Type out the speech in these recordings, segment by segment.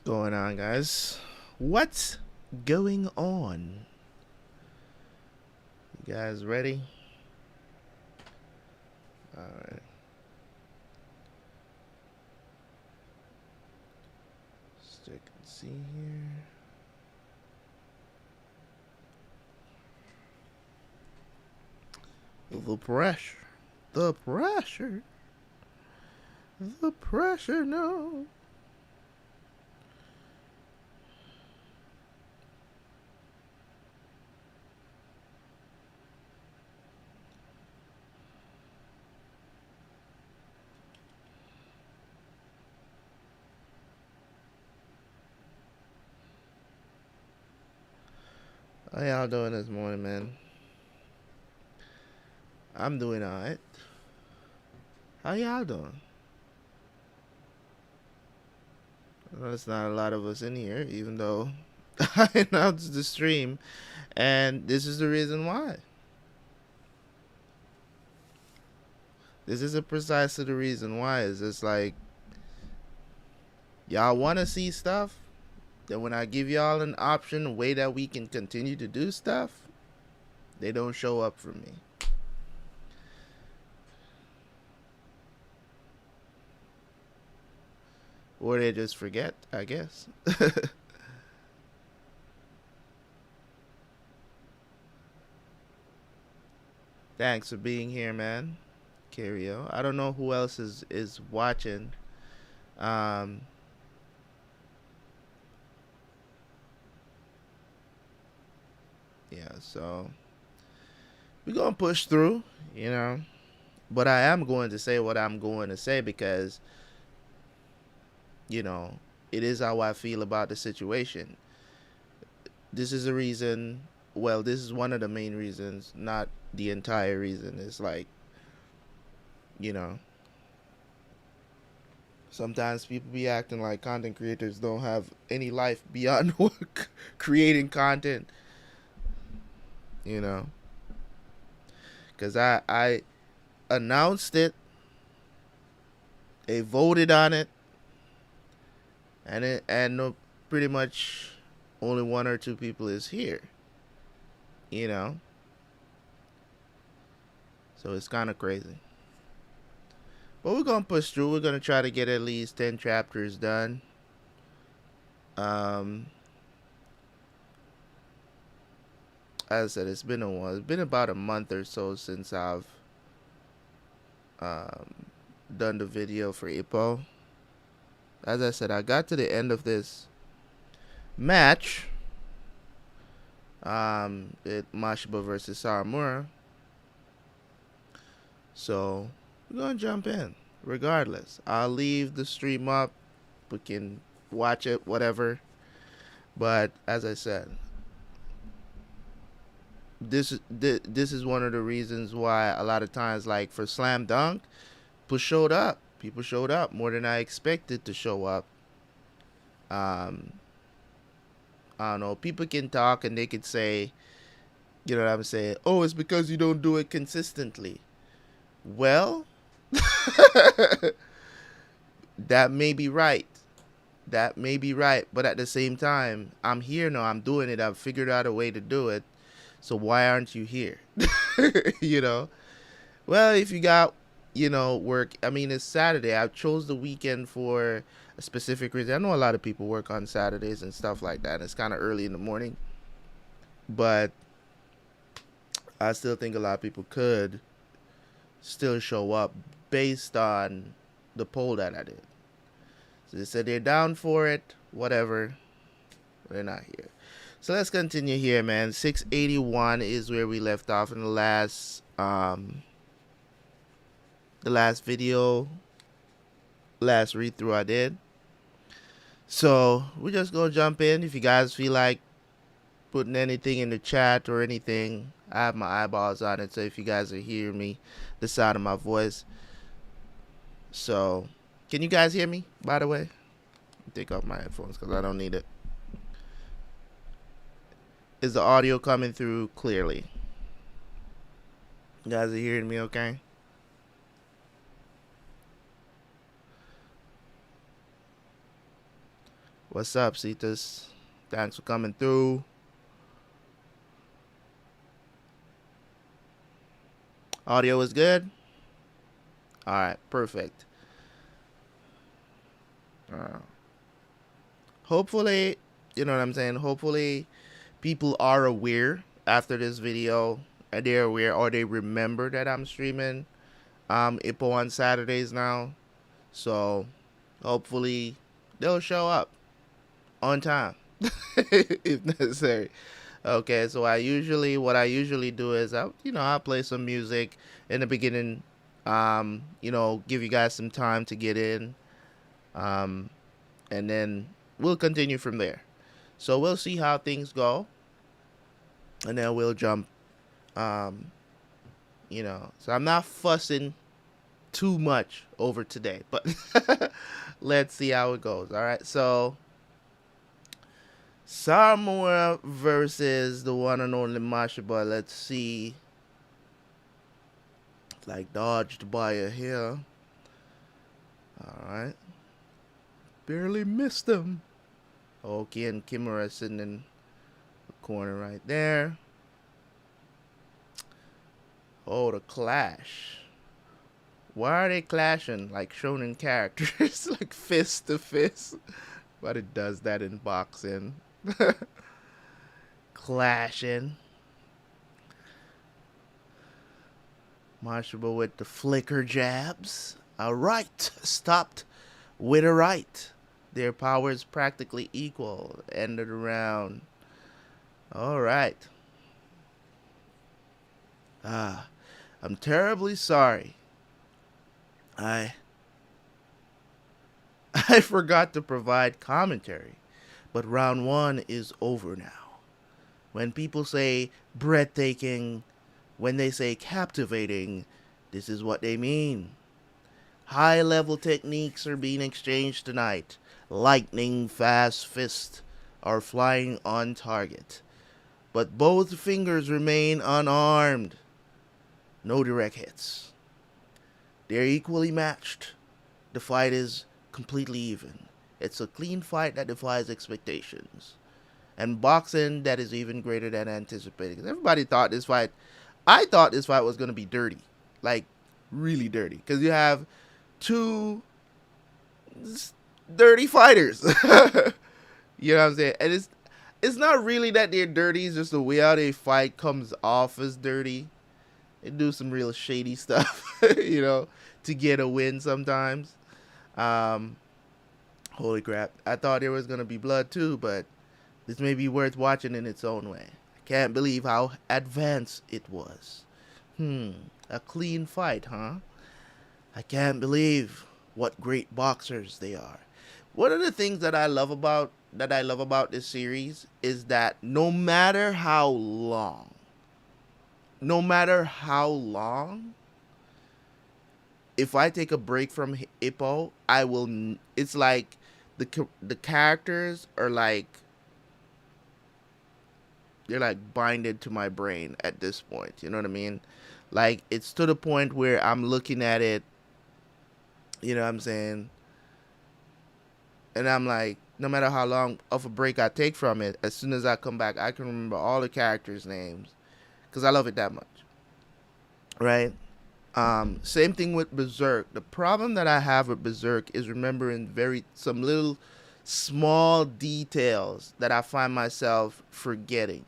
going on, guys? What's going on? You guys ready? Alright. Stick and see here. The pressure. The pressure. The pressure, no. How y'all doing this morning, man? I'm doing alright. How y'all doing? Well, there's not a lot of us in here, even though I announced the stream, and this is the reason why. This is precisely the reason why. Is it's like y'all want to see stuff, then when I give y'all an option, a way that we can continue to do stuff, they don't show up for me. Or they just forget, I guess. Thanks for being here, man. Cario. I don't know who else is watching. Um, yeah, so we're gonna push through, you know. But I am going to say what I'm going to say because, you know, it is how I feel about the situation. This is a reason, well, this is one of the main reasons, not the entire reason. It's like, you know, sometimes people be acting like content creators don't have any life beyond work, creating content, you know. Because I announced it, they voted on it, and no, pretty much only one or two people is here, you know. So it's kind of crazy. But we're going to push through. We're going to try to get at least 10 chapters done. As I said, it's been a while. It's been about a month or so since I've done the video for Ippo. As I said, I got to the end of this match. Mashiba versus Saramura. So we're gonna jump in regardless. I'll leave the stream up. We can watch it, whatever. But as I said, this is one of the reasons why a lot of times, like for Slam Dunk, people showed up. People showed up more than I expected to show up. I don't know. People can talk and they could say, you know what I'm saying? Oh, it's because you don't do it consistently. Well, that may be right. That may be right. But at the same time, I'm here now. I'm doing it. I've figured out a way to do it. So why aren't you here? You know? Well, if you got, you know, work. I mean, it's Saturday. I chose the weekend for a specific reason. I know a lot of people work on Saturdays and stuff like that. It's kind of early in the morning. But I still think a lot of people could still show up based on the poll that I did. So they said they're down for it, whatever. They're not here. So let's continue here, man. 681 is where we left off in the last video, last read through I did. So we're just gonna jump in. If you guys feel like putting anything in the chat or anything, I have my eyeballs on it. So if you guys are hearing me, the sound of my voice. So can you guys hear me, by the way? Take off my headphones because I don't need it. Is the audio coming through clearly? You guys are hearing me okay? What's up, Cetus? Thanks for coming through. Audio is good? Alright, perfect. Uh, hopefully, you know what I'm saying? Hopefully, people are aware after this video, and they're aware or they remember that I'm streaming Ippo on Saturdays now. So, hopefully, they'll show up on time if necessary. Okay, so what I usually do is I play some music in the beginning, give you guys some time to get in, um, and then we'll continue from there. So we'll see how things go, and then we'll jump. Um, so I'm not fussing too much over today, but let's see how it goes. All right, so Samuel versus the one and only Mashiba. Let's see. Like dodged by a hair. Alright. Barely missed him. Okay, and Kimura sitting in the corner right there. Oh, the clash. Why are they clashing like shonen characters? Like fist to fist. But it does that in boxing. Clashing. Mashiba with the flicker jabs. Alright. Stopped with a right. Their powers practically equal. Ended the round. Alright. I'm terribly sorry. I forgot to provide commentary. But round one is over now. When people say breathtaking, when they say captivating, this is what they mean. High-level techniques are being exchanged tonight. Lightning fast fists are flying on target. But both fingers remain unarmed. No direct hits. They're equally matched. The fight is completely even. It's a clean fight that defies expectations. And boxing that is even greater than anticipated. Everybody thought this fight... I thought this fight was going to be dirty. Like, really dirty. Because you have two dirty fighters. You know what I'm saying? And it's not really that they're dirty. It's just the way how they fight comes off as dirty. They do some real shady stuff, to get a win sometimes. Holy crap. I thought there was going to be blood too, but this may be worth watching in its own way. I can't believe how advanced it was. A clean fight, huh? I can't believe what great boxers they are. One of the things that I love about this series is that no matter how long, if I take a break from Ippo, I will. It's like the characters are like they're like binded to my brain at this point. You know what I mean? Like it's to the point where I'm looking at it. You know what I'm saying? And I'm like, no matter how long of a break I take from it, as soon as I come back, I can remember all the characters' names because I love it that much. Right? Same thing with Berserk. The problem that I have with Berserk is remembering some little small details that I find myself forgetting.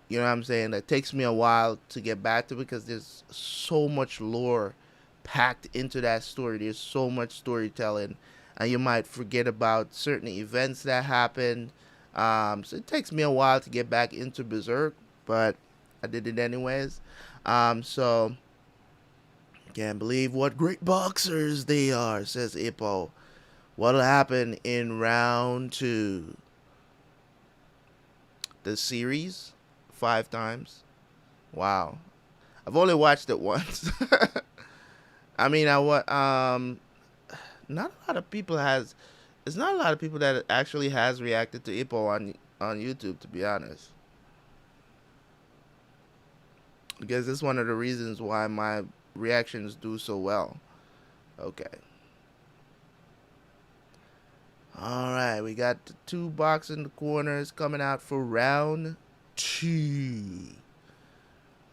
You know what I'm saying? That takes me a while to get back to because there's so much lore packed into that story. There's so much storytelling, and you might forget about certain events that happened. So it takes me a while to get back into Berserk, but I did it anyways. So can't believe what great boxers they are, says Ippo. What'll happen in round 2? The series 5 times. Wow. I've only watched it once. I mean, not a lot of people it's not a lot of people that actually has reacted to Ippo on YouTube, to be honest. Because it's one of the reasons why my reactions do so well. Okay. All right, we got the two box in the corners coming out for round two.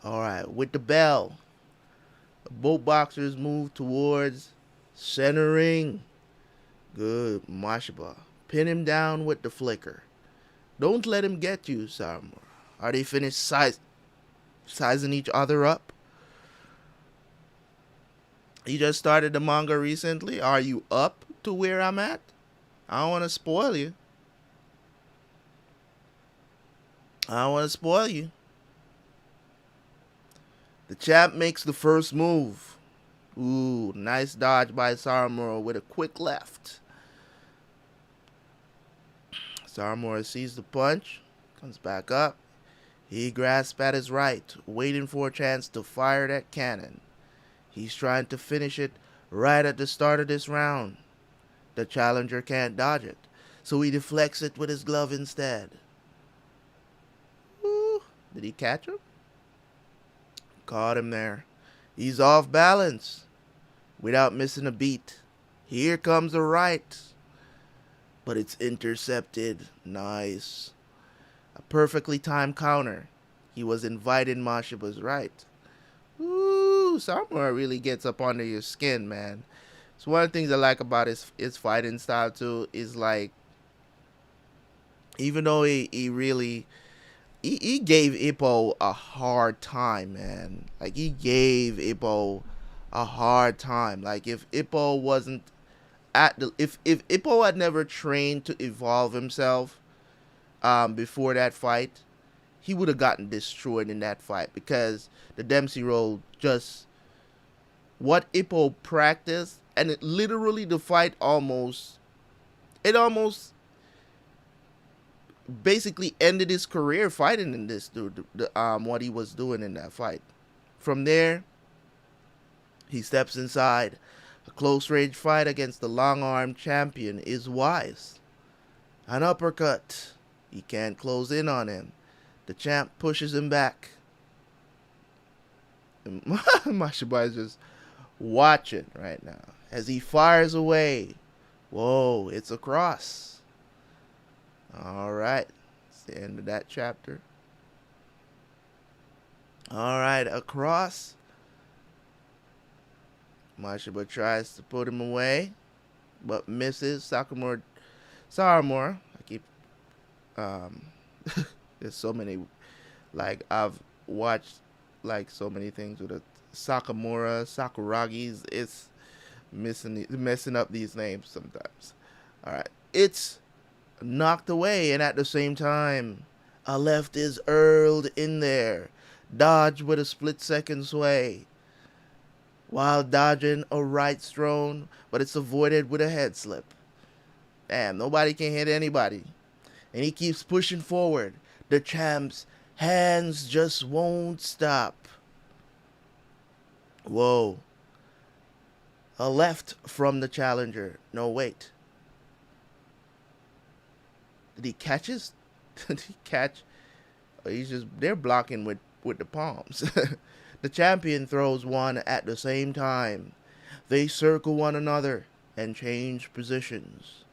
All right, with the bell, both boxers move towards centering. Good, Mashiba. Pin him down with the flicker. Don't let him get you, Sarmor. Are they finished sizing each other up? You just started the manga recently. Are you up to where I'm at? I don't want to spoil you. I don't want to spoil you. The champ makes the first move. Ooh, nice dodge by Sarmor with a quick left. Sarmor sees the punch, comes back up. He grasps at his right, waiting for a chance to fire that cannon. He's trying to finish it right at the start of this round. The challenger can't dodge it, so he deflects it with his glove instead. Ooh, did he catch him? Caught him there. He's off balance without missing a beat. Here comes the right, but it's intercepted. Nice. A perfectly timed counter. He was inviting Mashiba's right. Ooh, Samurai really gets up under your skin, man. So one of the things I like about his fighting style too is like, even though he really he gave Ippo a hard time, man. Like he gave Ippo a hard time. Like if Ippo wasn't at the if Ippo had never trained to evolve himself before that fight, he would have gotten destroyed in that fight because the Dempsey roll just what Ippo practiced, and it literally the fight almost basically ended his career fighting in this dude. What he was doing in that fight. From there, he steps inside. A close range fight against the long arm champion is wise. An uppercut. He can't close in on him. The champ pushes him back. Mashibai is just watching right now as he fires away. Whoa, it's a cross. All right, it's the end of that chapter. All right, a cross. Mashiba tries to put him away, but misses. Saramor. I keep there's so many, like I've watched like so many things with the Sakuragis. It's messing up these names sometimes. All right, it's knocked away, and at the same time, a left is hurled in there. Dodge with a split-second sway. While dodging a right's thrown, but it's avoided with a head slip. Damn, nobody can hit anybody. And he keeps pushing forward. The champ's hands just won't stop. Whoa. A left from the challenger. No, wait. Did he catch his? Did he catch? They're blocking with the palms. The champion throws one at the same time. They circle one another and change positions.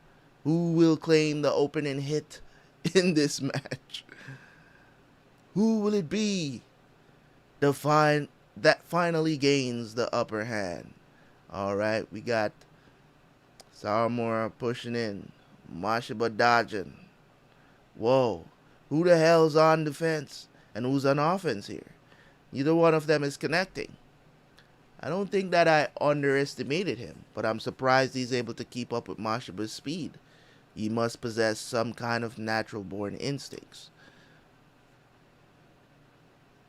Who will claim the opening hit in this match? Who will it be? That finally gains the upper hand. All right, we got Saramura pushing in, Mashiba dodging. Whoa, who the hell's on defense and who's on offense here? Neither one of them is connecting. I don't think that I underestimated him, but I'm surprised he's able to keep up with Mashiba's speed. He must possess some kind of natural-born instincts.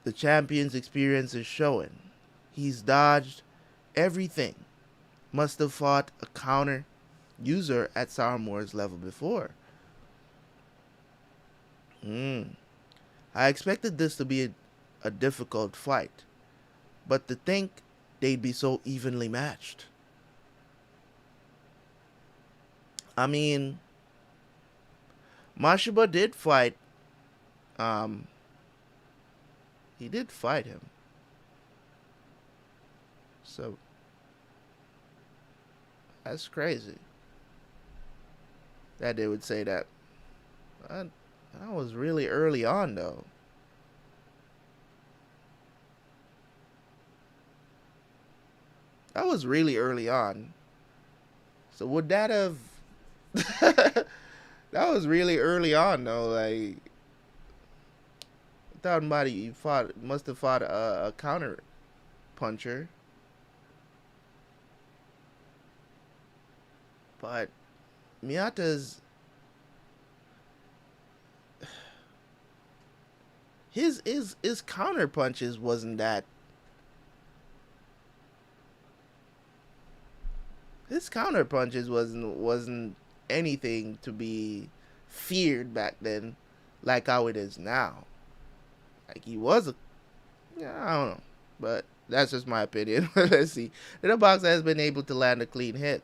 The champion's experience is showing. He's dodged everything. Must have fought a counter user at Saramor's level before. I expected this to be a difficult fight, but to think they'd be so evenly matched. I mean, Mashiba did fight. He did fight him. So that's crazy. that they would say that. That, that was really early on, though. That was really early on. So would that have? That was really early on, though. Like, I thought somebody must have fought a counter puncher, but Miyata's his counter punches wasn't that. His counter punches wasn't anything to be feared back then, like how it is now. Like he was a, yeah, I don't know, but that's just my opinion. Let's see. Little Box has been able to land a clean hit.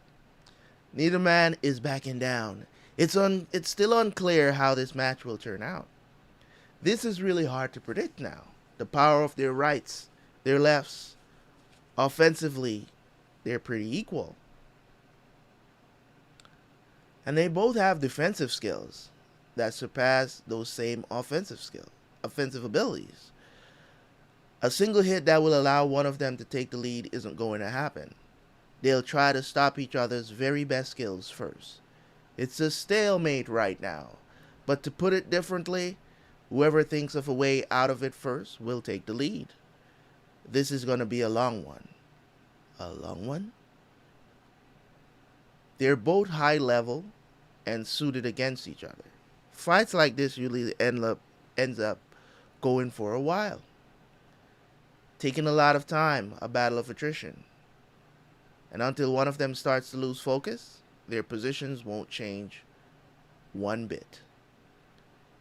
Neither man is backing down. It's still unclear how this match will turn out. This is really hard to predict now. The power of their rights, their lefts, offensively, they're pretty equal. And they both have defensive skills that surpass those same offensive abilities. A single hit that will allow one of them to take the lead isn't going to happen. They'll try to stop each other's very best skills first. It's a stalemate right now. But to put it differently, whoever thinks of a way out of it first will take the lead. This is going to be a long one. A long one? They're both high level and suited against each other. Fights like this usually ends up going for a while. Taking a lot of time, a battle of attrition. And until one of them starts to lose focus, their positions won't change one bit.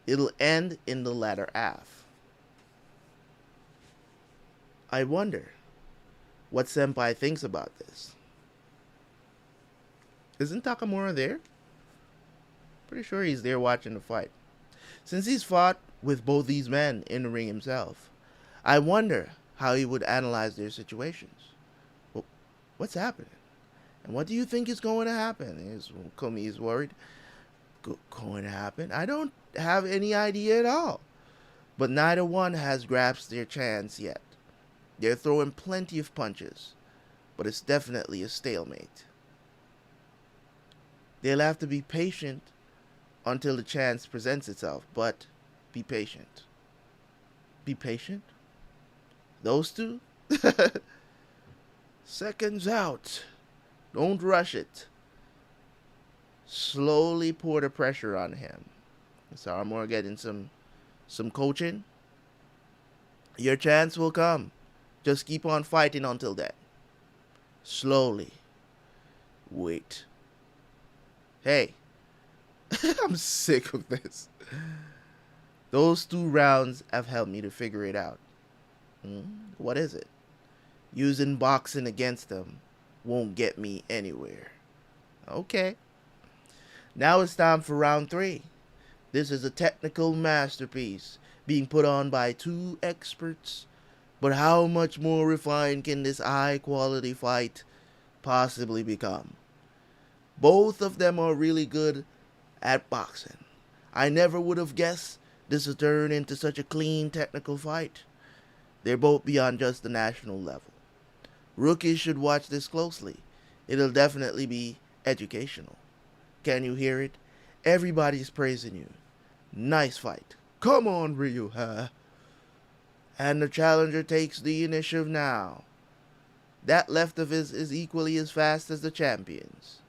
It'll end in the latter half. I wonder what Senpai thinks about this. Isn't Takamura there? Pretty sure he's there watching the fight. Since he's fought with both these men in the ring himself, I wonder how he would analyze their situations. Well, what's happening? And what do you think is going to happen? Komi's worried. Going to happen? I don't have any idea at all. But neither one has grasped their chance yet. They're throwing plenty of punches, but it's definitely a stalemate. They'll have to be patient until the chance presents itself, but be patient. Be patient? Those two? Seconds out. Don't rush it. Slowly pour the pressure on him. Is Armor getting some coaching? Your chance will come. Just keep on fighting until then. Slowly. Wait. Hey. I'm sick of this. Those 2 rounds have helped me to figure it out. What is it? Using boxing against them won't get me anywhere. Okay. Now it's time for round 3. This is a technical masterpiece being put on by 2 experts. But how much more refined can this high quality fight possibly become? Both of them are really good at boxing. I never would have guessed this would turn into such a clean technical fight. They're both beyond just the national level. Rookies should watch this closely. It'll definitely be educational. Can you hear it? Everybody's praising you. Nice fight. Come on, Ryu, huh? And the challenger takes the initiative now. That left of his is equally as fast as the champion's.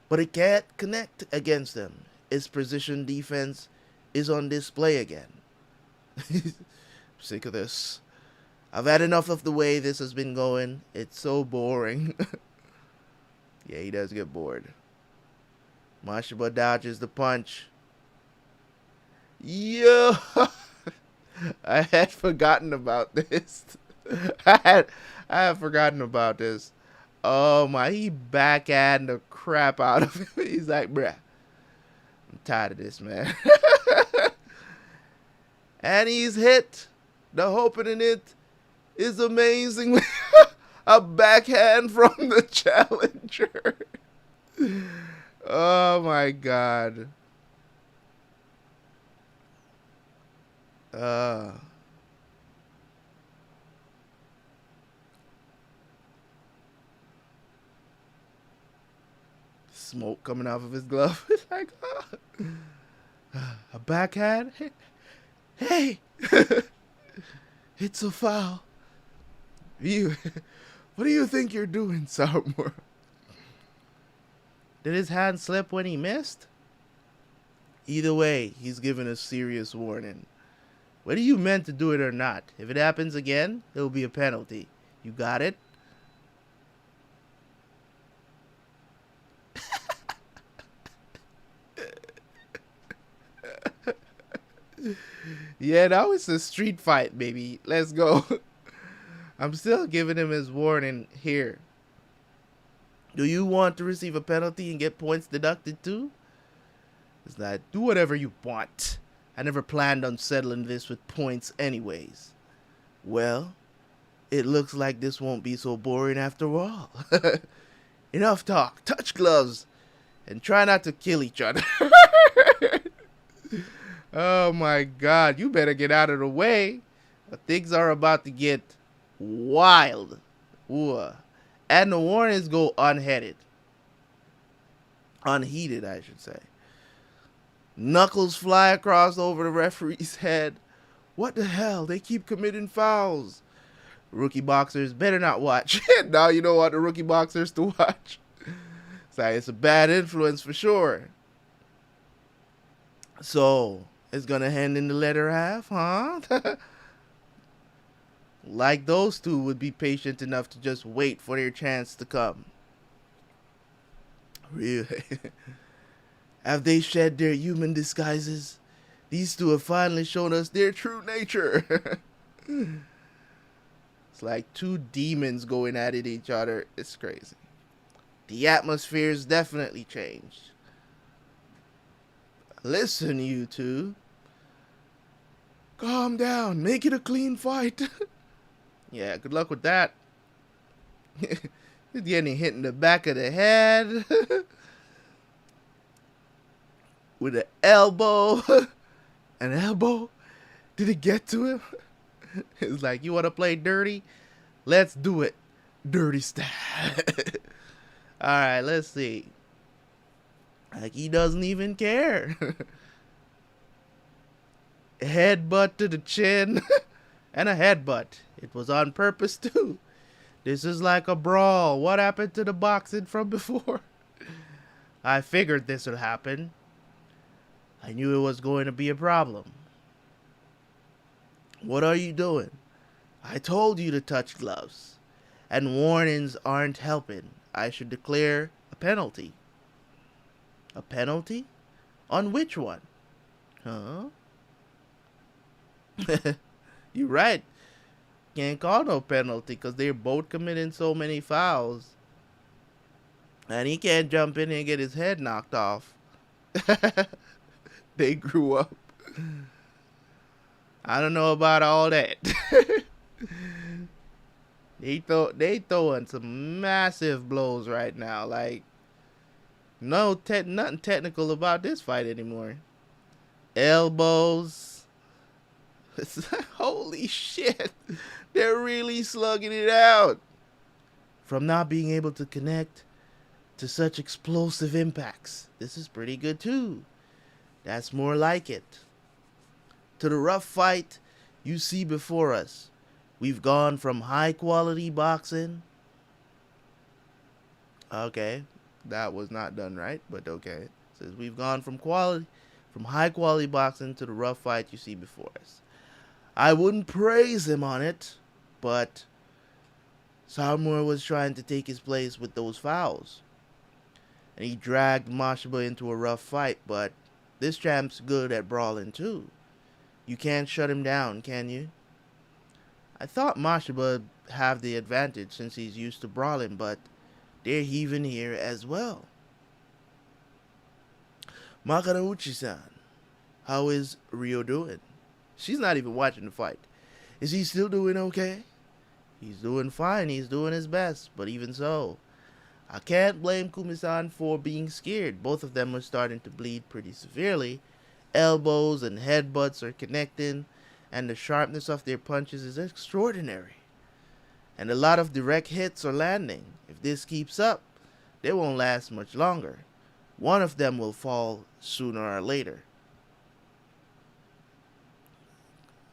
But it can't connect against them. Its precision defense is on display again. Sick of this. I've had enough of the way this has been going. It's so boring. Yeah, he does get bored. Mashiba dodges the punch. Yo! I had forgotten about this. I had forgotten about this. Oh my, he backhand the crap out of him. He's like, bruh, I'm tired of this, man. And he's hit. The opening it is amazing. A backhand from the challenger. Oh my god. Uh Smoke coming off of his glove. It's like, a backhand? Hey! It's a foul. You, what do you think you're doing, Sourmore? Did his hand slip when he missed? Either way, he's given a serious warning. Whether you meant to do it or not, if it happens again, it'll be a penalty. You got it? Yeah, that was a street fight, baby. Let's go. I'm still giving him his warning here. Do you want to receive a penalty and get points deducted too? It's like, do whatever you want. I never planned on settling this with points anyways. Well, it looks like this won't be so boring after all. Enough talk. Touch gloves. And try not to kill each other. Oh my god. You better get out of the way. Things are about to get wild. Ooh. And the warnings go unheaded. Unheated, I should say. Knuckles fly across over the referee's head. What the hell? They keep committing fouls. Rookie boxers better not watch. Now you don't want the rookie boxers to watch. It's a bad influence for sure. So, it's gonna end in the letter half, huh? Like those two would be patient enough to just wait for their chance to come. Really? Have they shed their human disguises? These two have finally shown us their true nature. It's like two demons going at each other. It's crazy. The atmosphere's definitely changed. Listen, you two. Calm down. Make it a clean fight. Yeah, good luck with that. He's getting hit in the back of the head. With an elbow. An elbow? Did it get to him? It's like, you want to play dirty? Let's do it. Dirty style. Alright, let's see. Like, he doesn't even care. Headbutt to the chin. And a headbutt. It was on purpose too. This is like a brawl. What happened to the boxing from before? I figured this would happen. I knew it was going to be a problem. What are you doing? I told you to touch gloves. And warnings aren't helping. I should declare a penalty. A penalty? On which one? Huh? You're right. Can't call no penalty because they're both committing so many fouls. And he can't jump in and get his head knocked off. They grew up. I don't know about all that. They throwing some massive blows right now. Like, nothing technical about this fight anymore. Elbows. Holy shit. They're really slugging it out. From not being able to connect to such explosive impacts. This is pretty good too. That's more like it. To the rough fight you see before us. We've gone from high quality boxing. Okay, that was not done right, but okay. It says we've gone from high quality boxing to the rough fight you see before us. I wouldn't praise him on it, but Sourmore was trying to take his place with those fouls. And he dragged Mashiba into a rough fight, but this champ's good at brawling too. You can't shut him down, can you? I thought Mashiba would have the advantage since he's used to brawling, but they're heaving here as well. Makarauchi-san, how is Ryo doing? She's not even watching the fight. Is he still doing okay? He's doing fine. He's doing his best. But even so, I can't blame Kumisan for being scared. Both of them are starting to bleed pretty severely. Elbows and headbutts are connecting, and the sharpness of their punches is extraordinary. And a lot of direct hits are landing. If this keeps up, they won't last much longer. One of them will fall sooner or later.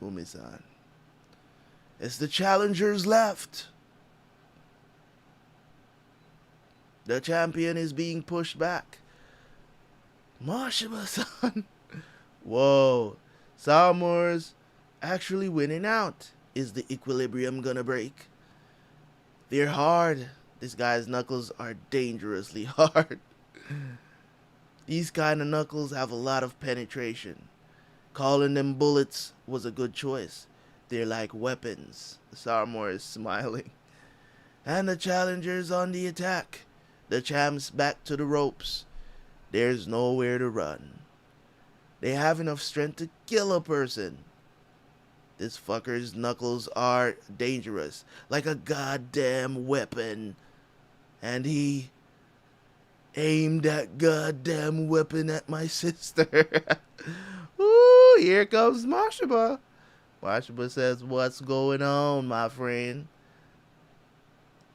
Kumisan. It's the challengers left. The champion is being pushed back. Mashima-san. Whoa. Sawamore's actually winning out. Is the equilibrium gonna break? They're hard. This guy's knuckles are dangerously hard. These kind of knuckles have a lot of penetration. Calling them bullets was a good choice. They're like weapons. Saramore is smiling. And the challenger's on the attack. The champ's back to the ropes. There's nowhere to run. They have enough strength to kill a person. This fucker's knuckles are dangerous, like a goddamn weapon. And he aimed that goddamn weapon at my sister. Ooh, here comes Mashima. Mashima says, what's going on, my friend?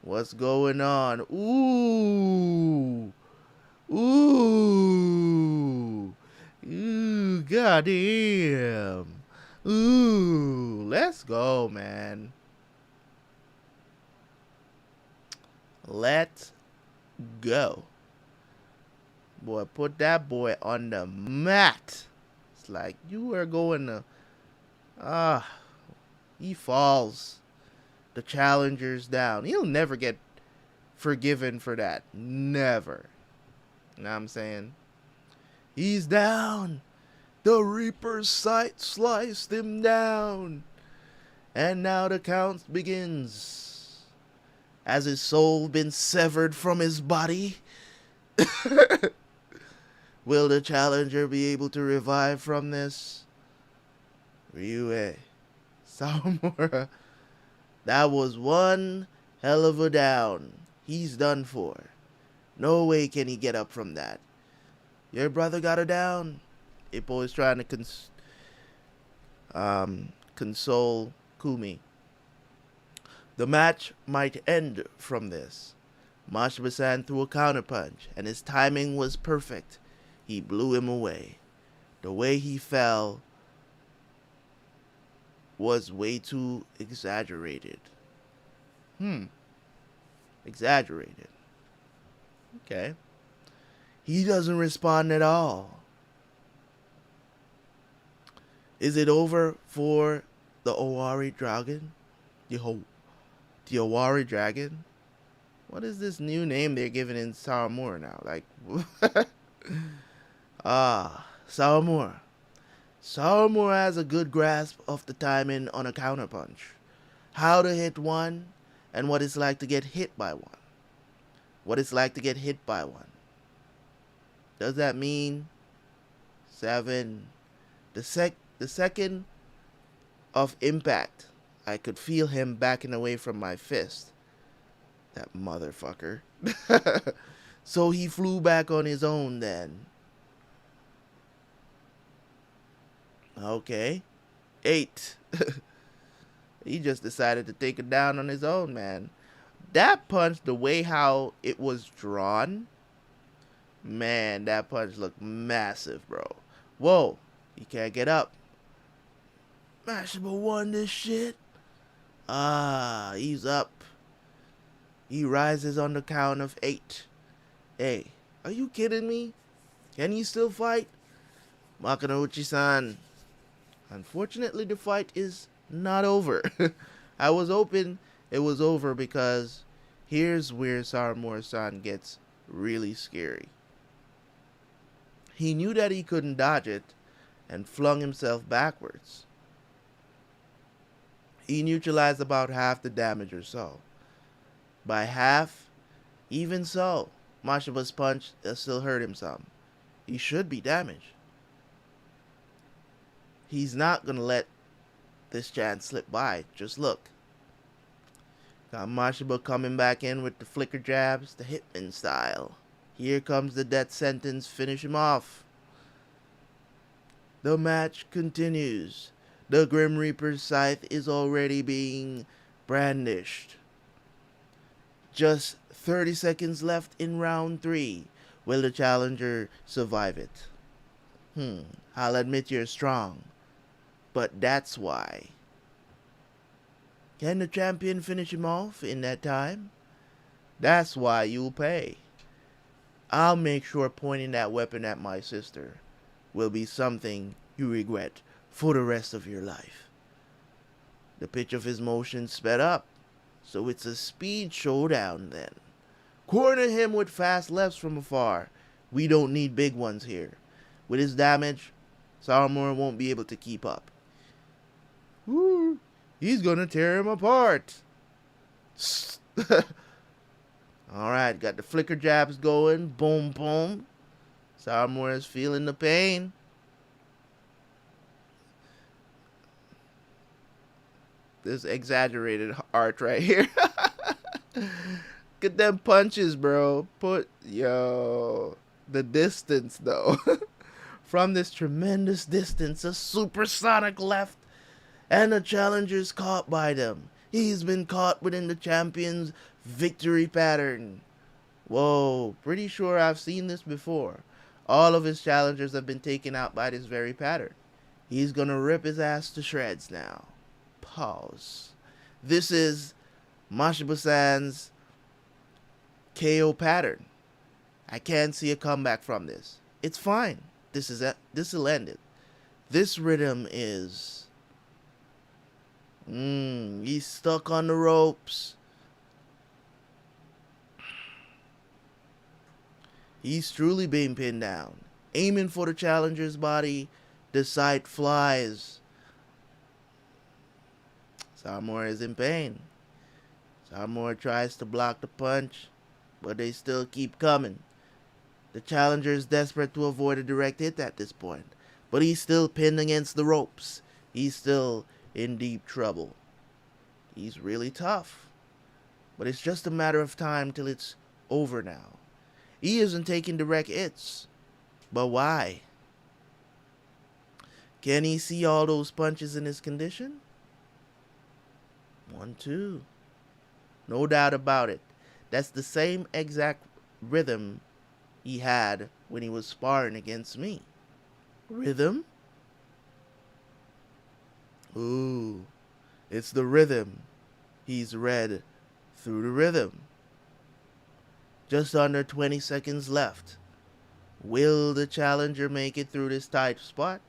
What's going on? Ooh. Ooh. Ooh, goddamn. Ooh, let's go, man. Let's go. Boy, put that boy on the mat. It's like you are going to... he falls. The challenger's down. He'll never get forgiven for that. Never. You know what I'm saying? He's down. The Reaper's sight sliced him down. And now the count begins. Has his soul been severed from his body? Will the challenger be able to revive from this? Ryue, Sawamura, that was one hell of a down. He's done for. No way can he get up from that. Your brother got her down. Ippo is trying to console Kumi. The match might end from this. Mashima-san threw a counterpunch, and his timing was perfect. He blew him away. The way he fell was way too exaggerated. Exaggerated. Okay. He doesn't respond at all. Is it over for the Owari dragon? The Owari dragon? What is this new name they're giving in Saramura now? Like, Saramura. Saramura has a good grasp of the timing on a counterpunch. How to hit one, and what it's like to get hit by one. What it's like to get hit by one. Does that mean 7? The second of impact, I could feel him backing away from my fist. That motherfucker. So he flew back on his own then. Okay. 8. He just decided to take it down on his own, man. That punch, the way how it was drawn, man, that punch looked massive, bro. Whoa, he can't get up. Mashima won this shit. He's up. He rises on the count of 8. Hey, are you kidding me? Can you still fight? Makanouchi-san. Unfortunately, the fight is not over. I was hoping it was over because here's where Saramura-san gets really scary. He knew that he couldn't dodge it and flung himself backwards. He neutralized about half the damage or so. By half, even so, Mashima's punch still hurt him some. He should be damaged. He's not going to let this chance slip by. Just look. Got Mashiba coming back in with the flicker jabs, the Hitman style. Here comes the death sentence, finish him off. The match continues. The Grim Reaper's scythe is already being brandished. Just 30 seconds left in round 3. Will the challenger survive it? I'll admit you're strong, but that's why. Can the champion finish him off in that time? That's why you'll pay. I'll make sure pointing that weapon at my sister will be something you regret for the rest of your life. The pitch of his motion sped up, so it's a speed showdown then. Corner him with fast lefts from afar. We don't need big ones here. With his damage, Saramura won't be able to keep up. Woo! He's gonna tear him apart. Alright, got the flicker jabs going. Boom, boom. Saramura is feeling the pain. This exaggerated art right here. Get them punches, bro. The distance, though. From this tremendous distance, a supersonic left, and the challenger's caught by them. He's been caught within the champion's victory pattern. Whoa, pretty sure I've seen this before. All of his challengers have been taken out by this very pattern. He's gonna rip his ass to shreds now. Pause. This is Mashiba-san's KO pattern. I can't see a comeback from this. It's fine. This'll end it. This rhythm is... he's stuck on the ropes. He's truly being pinned down. Aiming for the challenger's body, the sight flies. Saramura is in pain. Saramura tries to block the punch, but they still keep coming. The challenger is desperate to avoid a direct hit at this point, but he's still pinned against the ropes. He's still in deep trouble. He's really tough, but it's just a matter of time till it's over now. He isn't taking direct hits, but why? Can he see all those punches in his condition? 1, 2. No doubt about it. That's the same exact rhythm he had when he was sparring against me. Rhythm? Ooh, it's the rhythm. He's read through the rhythm. Just under 20 seconds left. Will the challenger make it through this tight spot?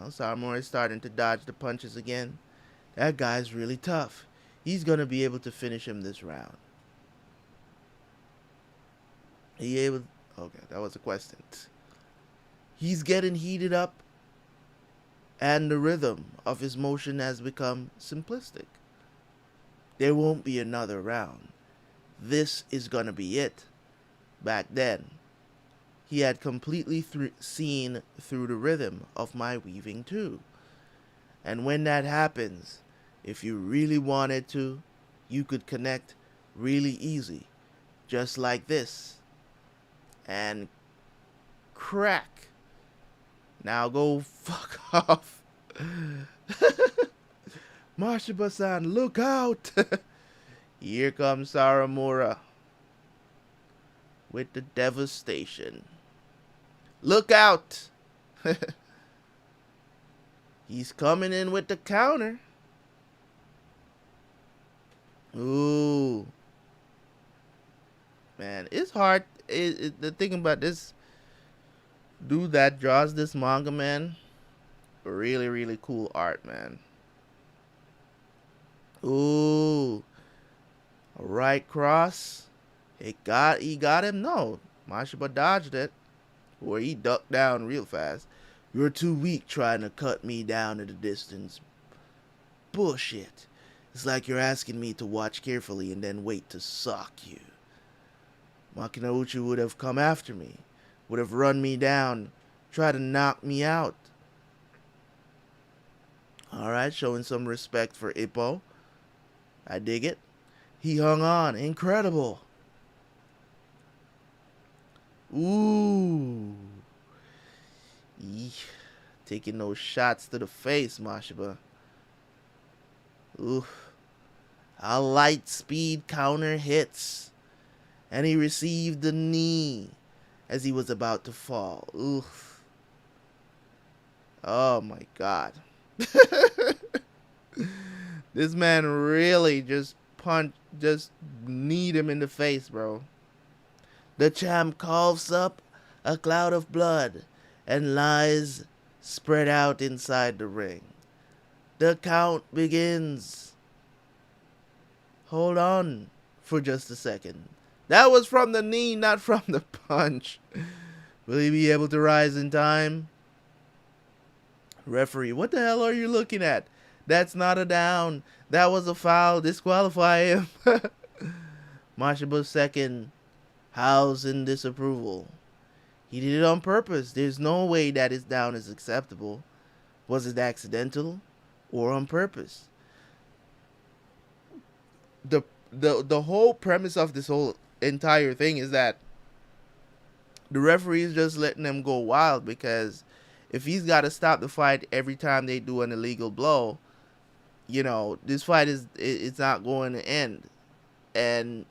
Saramura is starting to dodge the punches again. That guy's really tough. He's going to be able to finish him this round. Okay, that was a question. He's getting heated up, and the rhythm of his motion has become simplistic. There won't be another round. This is going to be it. Back then, he had completely seen through the rhythm of my weaving too. And when that happens, if you really wanted to, you could connect really easy, just like this. And crack. Now go fuck off. Mashiba-san, look out. Here comes Saramura with the devastation. Look out. He's coming in with the counter. Ooh. Man, it's hard. The thing about this dude that draws this manga, man, really, really cool art, man. Ooh. A right cross. He got him? No. Mashiba dodged it. Or he ducked down real fast. You're too weak trying to cut me down at a distance. Bullshit. It's like you're asking me to watch carefully and then wait to sock you. Makinauchi would have come after me, would have run me down, tried to knock me out. Alright, showing some respect for Ippo. I dig it. He hung on. Incredible. Ooh. Eek. Taking those shots to the face, Mashiba. Ooh. A light speed counter hits. And he received the knee as he was about to fall. Oof. Oh my god. This man really just kneed him in the face, bro. The champ coughs up a cloud of blood and lies spread out inside the ring. The count begins. Hold on for just a second. That was from the knee, not from the punch. Will he be able to rise in time? Referee, what the hell are you looking at? That's not a down. That was a foul. Disqualify him. Mashiba's second howls in disapproval. He did it on purpose. There's no way that his down is acceptable. Was it accidental or on purpose? The whole premise of this whole entire thing is that the referee is just letting them go wild, because if he's got to stop the fight every time they do an illegal blow, you know, this fight it's not going to end, and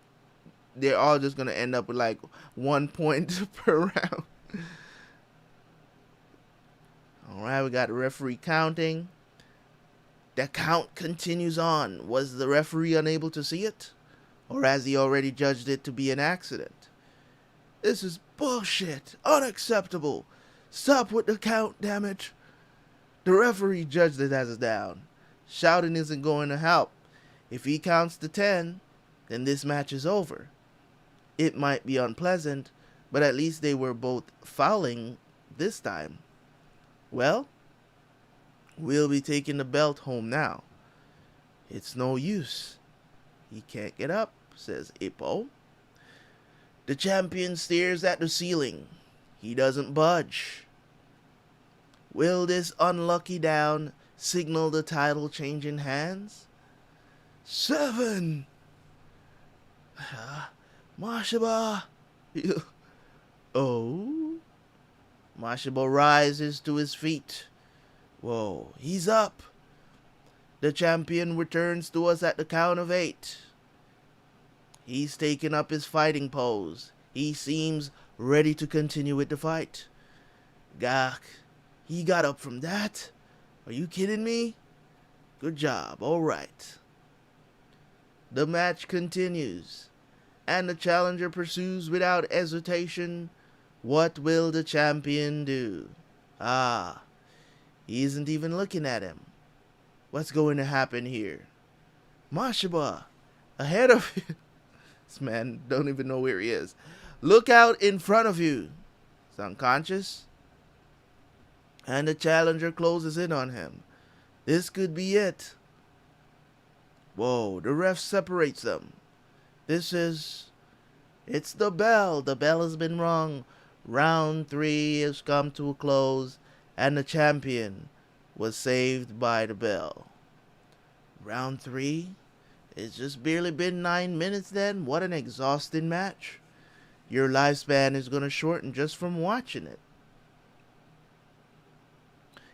they're all just going to end up with like 1 point per round. All right, we got the referee counting. The count continues on. Was the referee unable to see it? Or has he already judged it to be an accident? This is bullshit. Unacceptable. Stop with the count, damn it. The referee judged it as a down. Shouting isn't going to help. If he counts to 10, then this match is over. It might be unpleasant, but at least they were both fouling this time. Well, we'll be taking the belt home now. It's no use. He can't get up, says Ippo. The champion stares at the ceiling. He doesn't budge. Will this unlucky down signal the title changing hands? 7. Mashiba. Oh. Mashiba rises to his feet. Whoa, he's up. The champion returns to us at the count of 8. He's taken up his fighting pose. He seems ready to continue with the fight. Gak, he got up from that? Are you kidding me? Good job, alright. The match continues, and the challenger pursues without hesitation. What will the champion do? Ah, he isn't even looking at him. What's going to happen here? Mashiba, ahead of you. This man don't even know where he is. Look out in front of you. He's unconscious. And the challenger closes in on him. This could be it. Whoa, the ref separates them. It's the bell. The bell has been rung. Round 3 has come to a close, and the champion was saved by the bell. Round 3? It's just barely been 9 minutes then? What an exhausting match. Your lifespan is going to shorten just from watching it.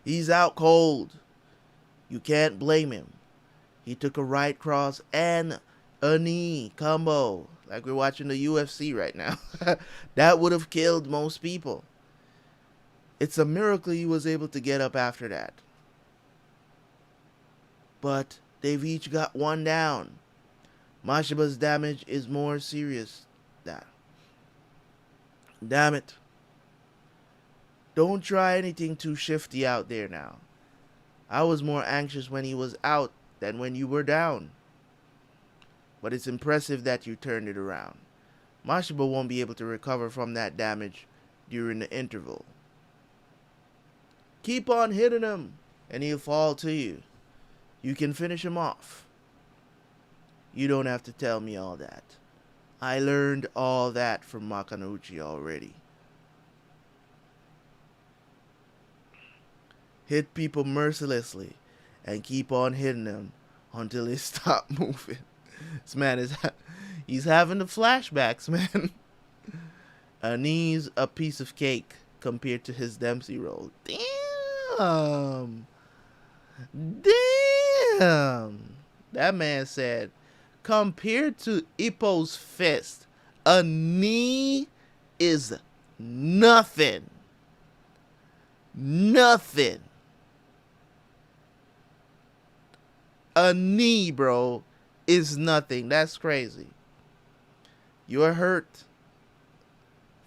He's out cold. You can't blame him. He took a right cross and a knee combo, like we're watching the UFC right now. That would have killed most people. It's a miracle he was able to get up after that. But they've each got 1 down. Mashiba's damage is more serious. Damn it. Don't try anything too shifty out there now. I was more anxious when he was out than when you were down. But it's impressive that you turned it around. Mashiba won't be able to recover from that damage during the interval. Keep on hitting him, and he'll fall to you. You can finish him off. You don't have to tell me all that. I learned all that from Makanouchi already. Hit people mercilessly and keep on hitting them until it stopped moving. This man is he's having the flashbacks, man. A knee's a piece of cake compared to his Dempsey roll. Damn. Damn. That man said, compared to Ippo's fist, a knee is nothing. Nothing. A knee, bro, is nothing. That's crazy. You're hurt.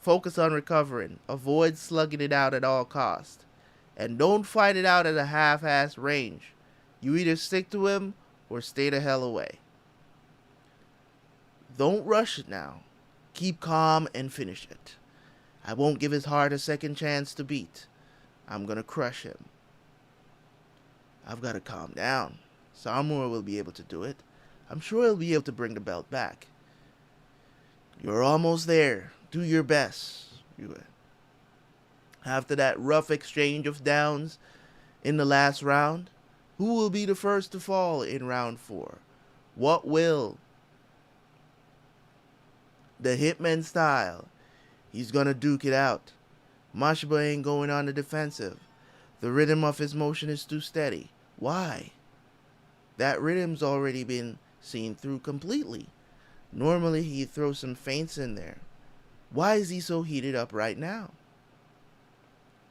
Focus on recovering. Avoid slugging it out at all costs. And don't fight it out at a half-assed range. You either stick to him or stay the hell away. Don't rush it now. Keep calm and finish it. I won't give his heart a second chance to beat. I'm gonna crush him. I've gotta calm down. Samura will be able to do it. I'm sure he'll be able to bring the belt back. You're almost there. Do your best. After that rough exchange of downs in the last round, who will be the first to fall in round 4? What will? The Hitman style. He's gonna duke it out. Mashiba ain't going on the defensive. The rhythm of his motion is too steady. Why? That rhythm's already been seen through completely. Normally he'd throw some feints in there. Why is he so heated up right now?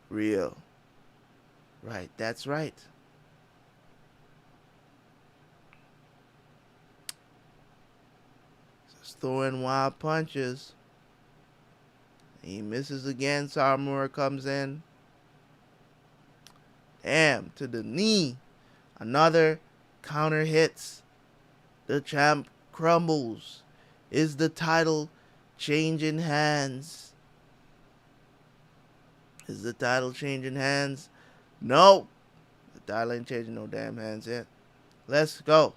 Real. Right, that's right. Just throwing wild punches. He misses again. Samura comes in. Damn, to the knee. Another counter hits. The champ crumbles. Is the title changing hands? Is the title changing hands? No. The title ain't changing no damn hands yet. Let's go.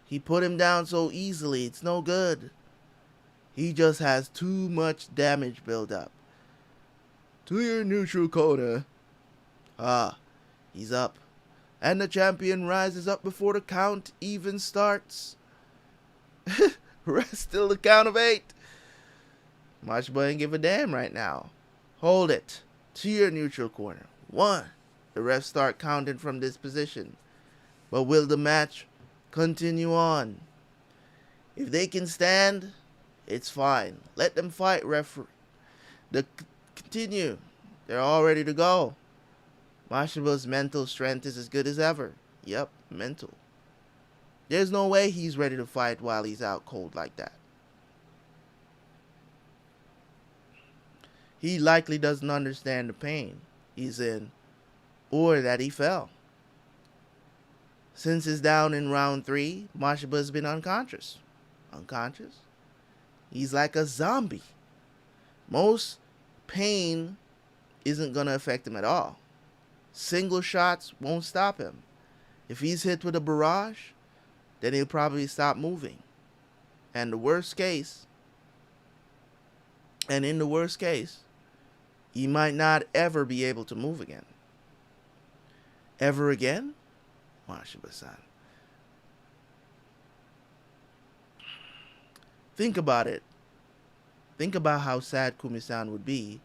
He put him down so easily. It's no good. He just has too much damage build up. To your neutral corner. He's up. And the champion rises up before the count even starts. Rest till the count of 8. Mashiba ain't give a damn right now. Hold it. To your neutral corner. 1. The refs start counting from this position. But will the match continue on? If they can stand, it's fine. Let them fight, referee. Continue. They're all ready to go. Mashiba's mental strength is as good as ever. Yep, mental. There's no way he's ready to fight while he's out cold like that. He likely doesn't understand the pain he's in or that he fell. Since his down in round 3, Mashiba's been unconscious. Unconscious? He's like a zombie. Most pain isn't going to affect him at all. Single shots won't stop him. If he's hit with a barrage, then he'll probably stop moving. And in the worst case, he might not ever be able to move again. Ever again? Mashiba-san. Think about it. Think about how sad Kumi-san would be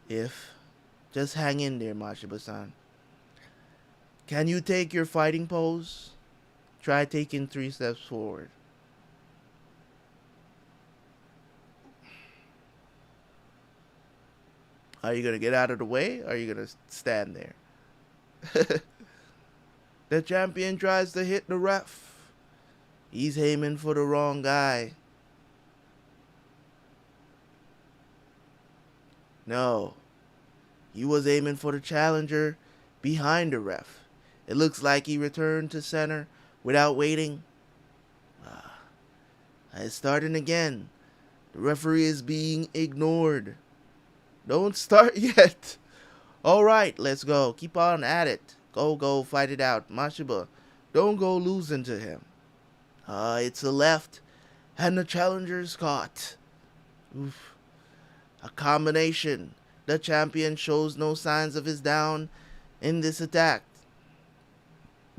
if... Just hang in there, Mashiba-san. Can you take your fighting pose? Try taking 3 steps forward. Are you going to get out of the way? Or are you going to stand there? The champion tries to hit the ref. He's aiming for the wrong guy. No. He was aiming for the challenger behind the ref. It looks like he returned to center without waiting. It's starting again. The referee is being ignored. Don't start yet. Alright, let's go. Keep on at it. Go, fight it out. Mashiba, don't go losing to him. It's a left, and the challenger's caught. Oof. A combination. The champion shows no signs of his down in this attack.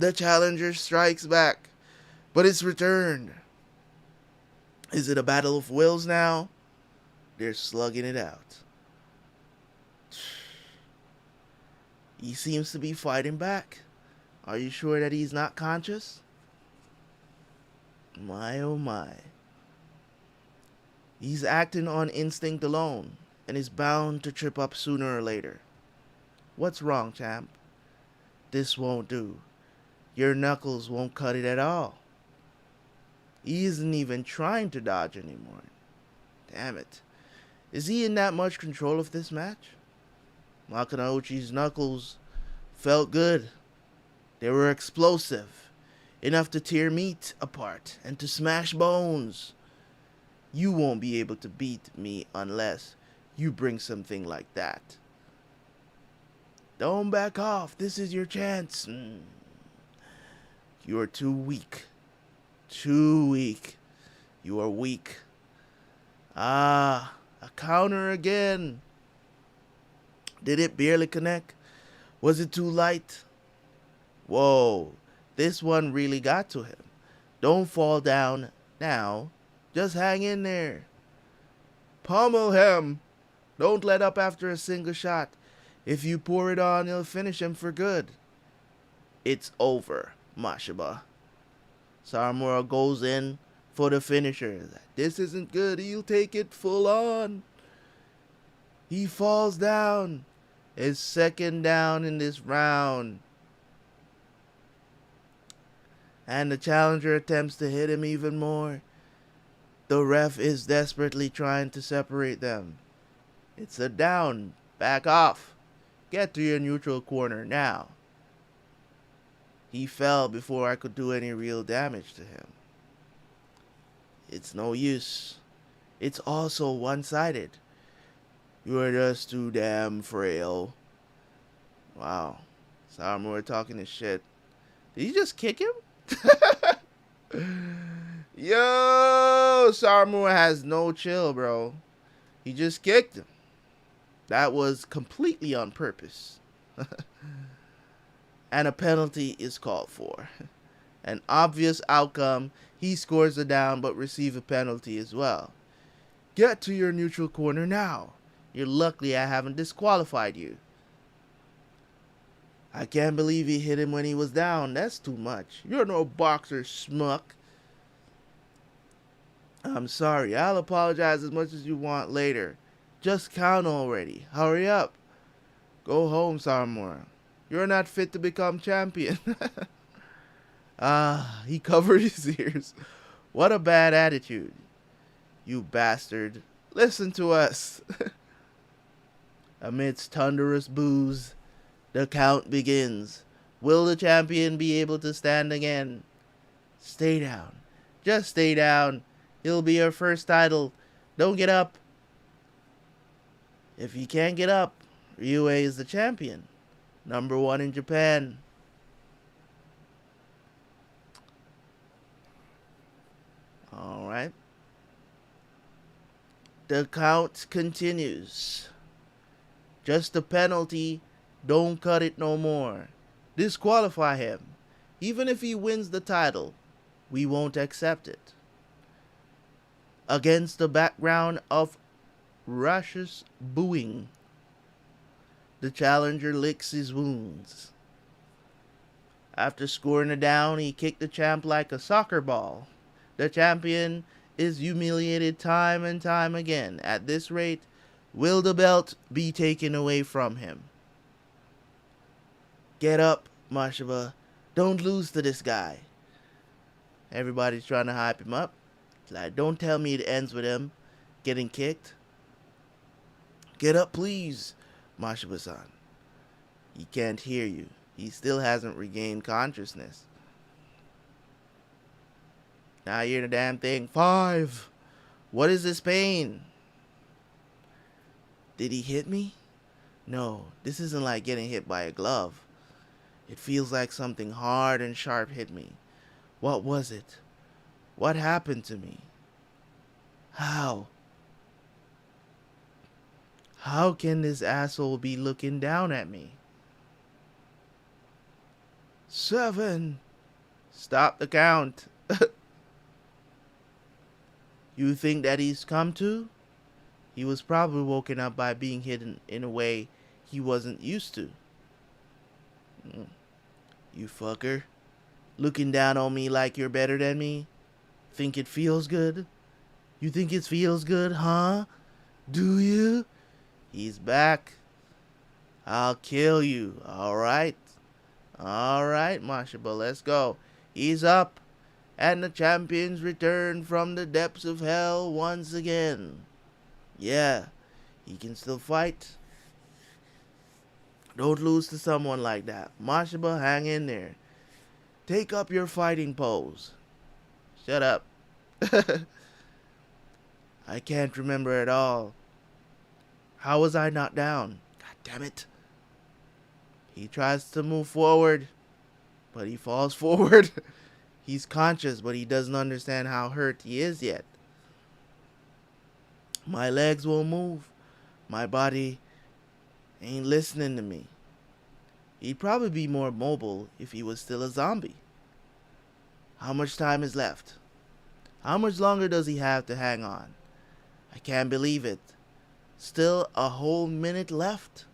The challenger strikes back, but it's returned. Is it a battle of wills now? They're slugging it out. He seems to be fighting back. Are you sure that he's not conscious? My oh my. He's acting on instinct alone and is bound to trip up sooner or later. What's wrong, champ? This won't do. Your knuckles won't cut it at all. He isn't even trying to dodge anymore. Damn it. Is he in that much control of this match? Makanauchi's knuckles felt good. They were explosive, enough to tear meat apart and to smash bones. You won't be able to beat me unless you bring something like that. Don't back off. This is your chance. You are too weak. Too weak. You are weak. Ah, a counter again. Did it barely connect? Was it too light? Whoa, this one really got to him. Don't fall down now. Just hang in there. Pummel him. Don't let up after a single shot. If you pour it on, he'll finish him for good. It's over, Mashiba. Saramura goes in for the finisher. This isn't good. He'll take it full on. He falls down. His second down in this round. And the challenger attempts to hit him even more. The ref is desperately trying to separate them. It's a down. Back off. Get to your neutral corner now. He fell before I could do any real damage to him. It's no use. It's also one-sided. You're just too damn frail. Wow. Saramura talking his shit. Did you just kick him? Yo, Saramura has no chill, bro. He just kicked him. That was completely on purpose. And a penalty is called for. An obvious outcome, he scores a down but receives a penalty as well. Get to your neutral corner now. You're lucky I haven't disqualified you. I can't believe he hit him when he was down. That's too much. You're no boxer, schmuck. I'm sorry. I'll apologize as much as you want later. Just count already. Hurry up. Go home, Saramura. You're not fit to become champion. He covered his ears. What a bad attitude. You bastard. Listen to us. Amidst thunderous boos, the count begins. Will the champion be able to stand again? Stay down. Just stay down. It'll be your first title. Don't get up. If you can't get up, Ryue is the champion. Number 1 in Japan. Alright. The count continues. Just a penalty. Don't cut it no more. Disqualify him. Even if he wins the title, we won't accept it. Against the background of raucous booing, the challenger licks his wounds. After scoring a down, he kicked the champ like a soccer ball. The champion is humiliated time and time again. At this rate, will the belt be taken away from him? Get up, Mashiba. Don't lose to this guy. Everybody's trying to hype him up. It's like, don't tell me it ends with him getting kicked. Get up, please, Mashiba-san. He can't hear you. He still hasn't regained consciousness. Now you hear the damn thing. 5. What is this pain? Did he hit me? No, this isn't like getting hit by a glove. It feels like something hard and sharp hit me. What was it? What happened to me? How? How can this asshole be looking down at me? 7. Stop the count. You think that he's come to? He was probably woken up by being hidden in a way he wasn't used to. Mm. You fucker. Looking down on me like you're better than me? Think it feels good? You think it feels good, huh? Do you? He's back. I'll kill you, alright? Alright, Mashaba, let's go. He's up, and the champions return from the depths of hell once again. Yeah, he can still fight. Don't lose to someone like that. Mashaba, hang in there. Take up your fighting pose. Shut up. I can't remember at all. How was I not down? God damn it. He tries to move forward, but he falls forward. He's conscious, but he doesn't understand how hurt he is yet. My legs won't move. My body ain't listening to me. He'd probably be more mobile if he was still a zombie. How much time is left? How much longer does he have to hang on? I can't believe it. Still a whole minute left.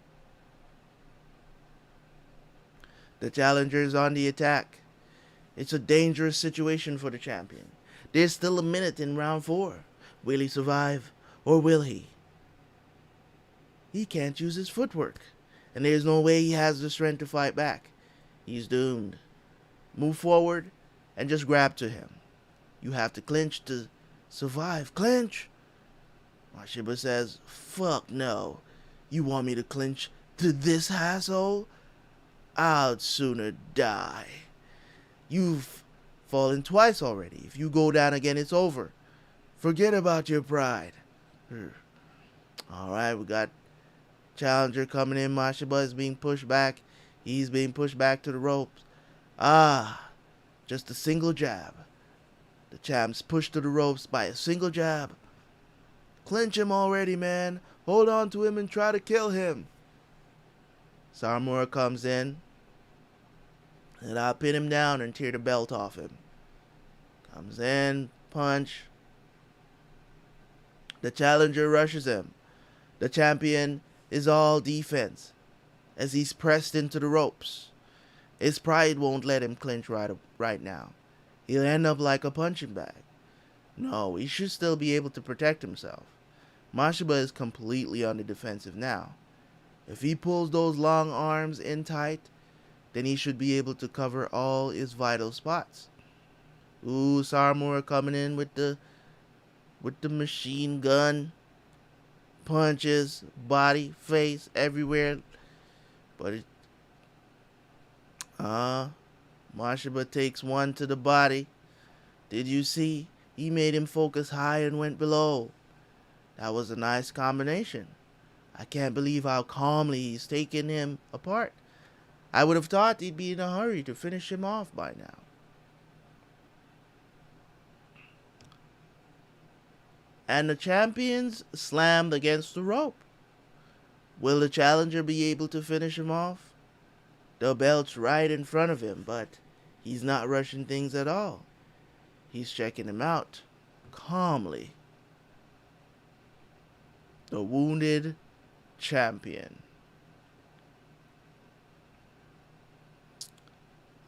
The challenger's on the attack. It's a dangerous situation for the champion. There's still a minute in round 4. Will he survive, or will he? He can't use his footwork, and there's no way he has the strength to fight back. He's doomed. Move forward and just grab to him. You have to clinch to survive. Clinch! Mashiba says, fuck no. You want me to clinch to this asshole? I'd sooner die. You've fallen twice already. If you go down again, it's over. Forget about your pride. Alright, we got challenger coming in. Mashiba is being pushed back. He's being pushed back to the ropes. Just a single jab. The champ's pushed to the ropes by a single jab. Clinch him already, man. Hold on to him and try to kill him. Sarmura comes in. And I'll pin him down and tear the belt off him. Comes in, punch. The challenger rushes him. The champion is all defense as he's pressed into the ropes. His pride won't let him clinch right now. He'll end up like a punching bag. No, he should still be able to protect himself. Mashiba is completely on the defensive now. If he pulls those long arms in tight, then he should be able to cover all his vital spots. Ooh, Sarmura coming in with the machine gun. Punches, body, face, everywhere. But Mashiba takes one to the body. Did you see? He made him focus high and went below. That was a nice combination. I can't believe how calmly he's taken him apart. I would have thought he'd be in a hurry to finish him off by now. And the champions slammed against the rope. Will the challenger be able to finish him off? The belt's right in front of him, but he's not rushing things at all. He's checking him out calmly. The wounded champion.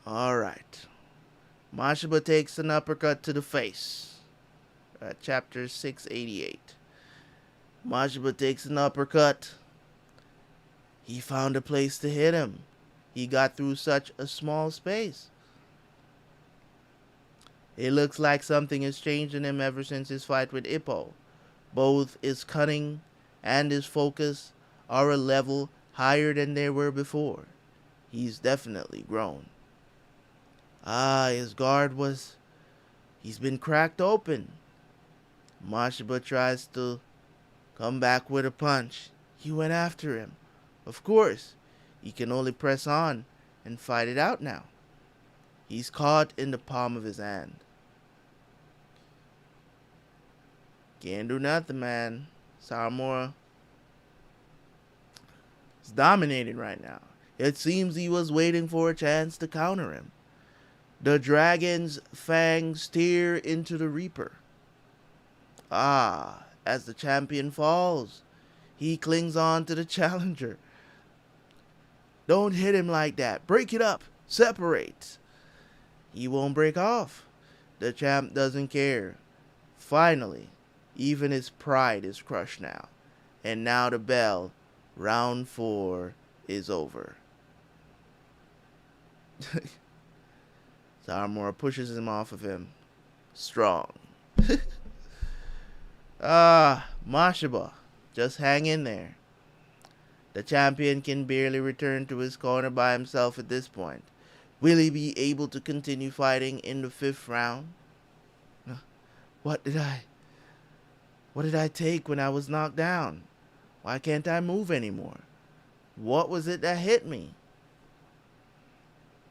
Alright. Mashiba takes an uppercut to the face. Chapter 688. Mashiba takes an uppercut. He found a place to hit him. He got through such a small space. It looks like something has changed in him ever since his fight with Ippo. Both his cunning and his focus are a level higher than they were before. He's definitely grown. His guard he's been cracked open. Mashiba tries to come back with a punch. He went after him. Of course, he can only press on and fight it out now. He's caught in the palm of his hand. Can't do nothing, man. Sarmura is dominating right now. It seems he was waiting for a chance to counter him. The dragon's fangs tear into the reaper. Ah, as the champion falls, he clings on to the challenger. Don't hit him like that. Break it up. Separate. He won't break off. The champ doesn't care. Finally, even his pride is crushed now. And now the bell, round 4, is over. Sarmora pushes him off of him. Strong. Mashaba, just hang in there. The champion can barely return to his corner by himself at this point. Will he be able to continue fighting in the 5th round? What did I take when I was knocked down? Why can't I move anymore? What was it that hit me?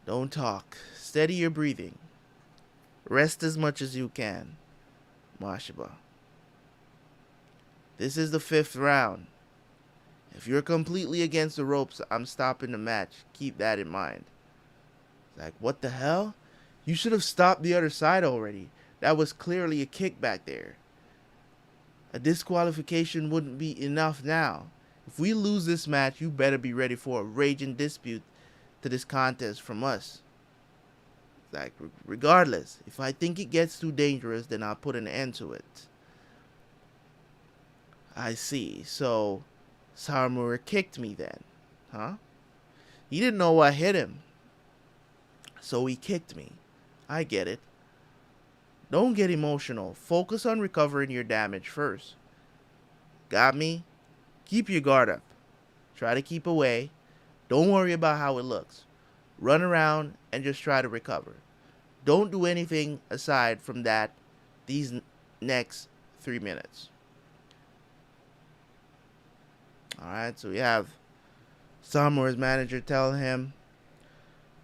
Don't talk. Steady your breathing. Rest as much as you can. Mashaba. This is the 5th round. If you're completely against the ropes, I'm stopping the match. Keep that in mind. Like, what the hell? You should have stopped the other side already. That was clearly a kick back there. A disqualification wouldn't be enough now. If we lose this match, you better be ready for a raging dispute to this contest from us. Like, regardless, if I think it gets too dangerous, then I'll put an end to it. I see. So, Sarmura kicked me then, huh? He didn't know what hit him. So he kicked me. I get it. Don't get emotional. Focus on recovering your damage first. Got me? Keep your guard up. Try to keep away. Don't worry about how it looks. Run around and just try to recover. Don't do anything aside from that these next 3 minutes. Alright, so we have Sarmura's manager telling him,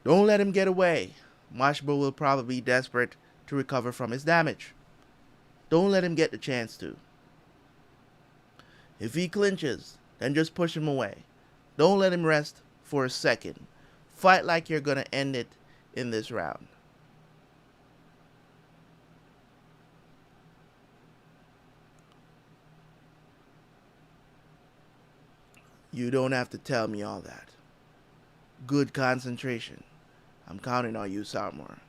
don't let him get away. Mashba will probably be desperate to recover from his damage. Don't let him get the chance to. If he clinches, then just push him away. Don't let him rest for a second. Fight like you're gonna end it in this round. You don't have to tell me all that. Good concentration. I'm counting on you, Sarmura.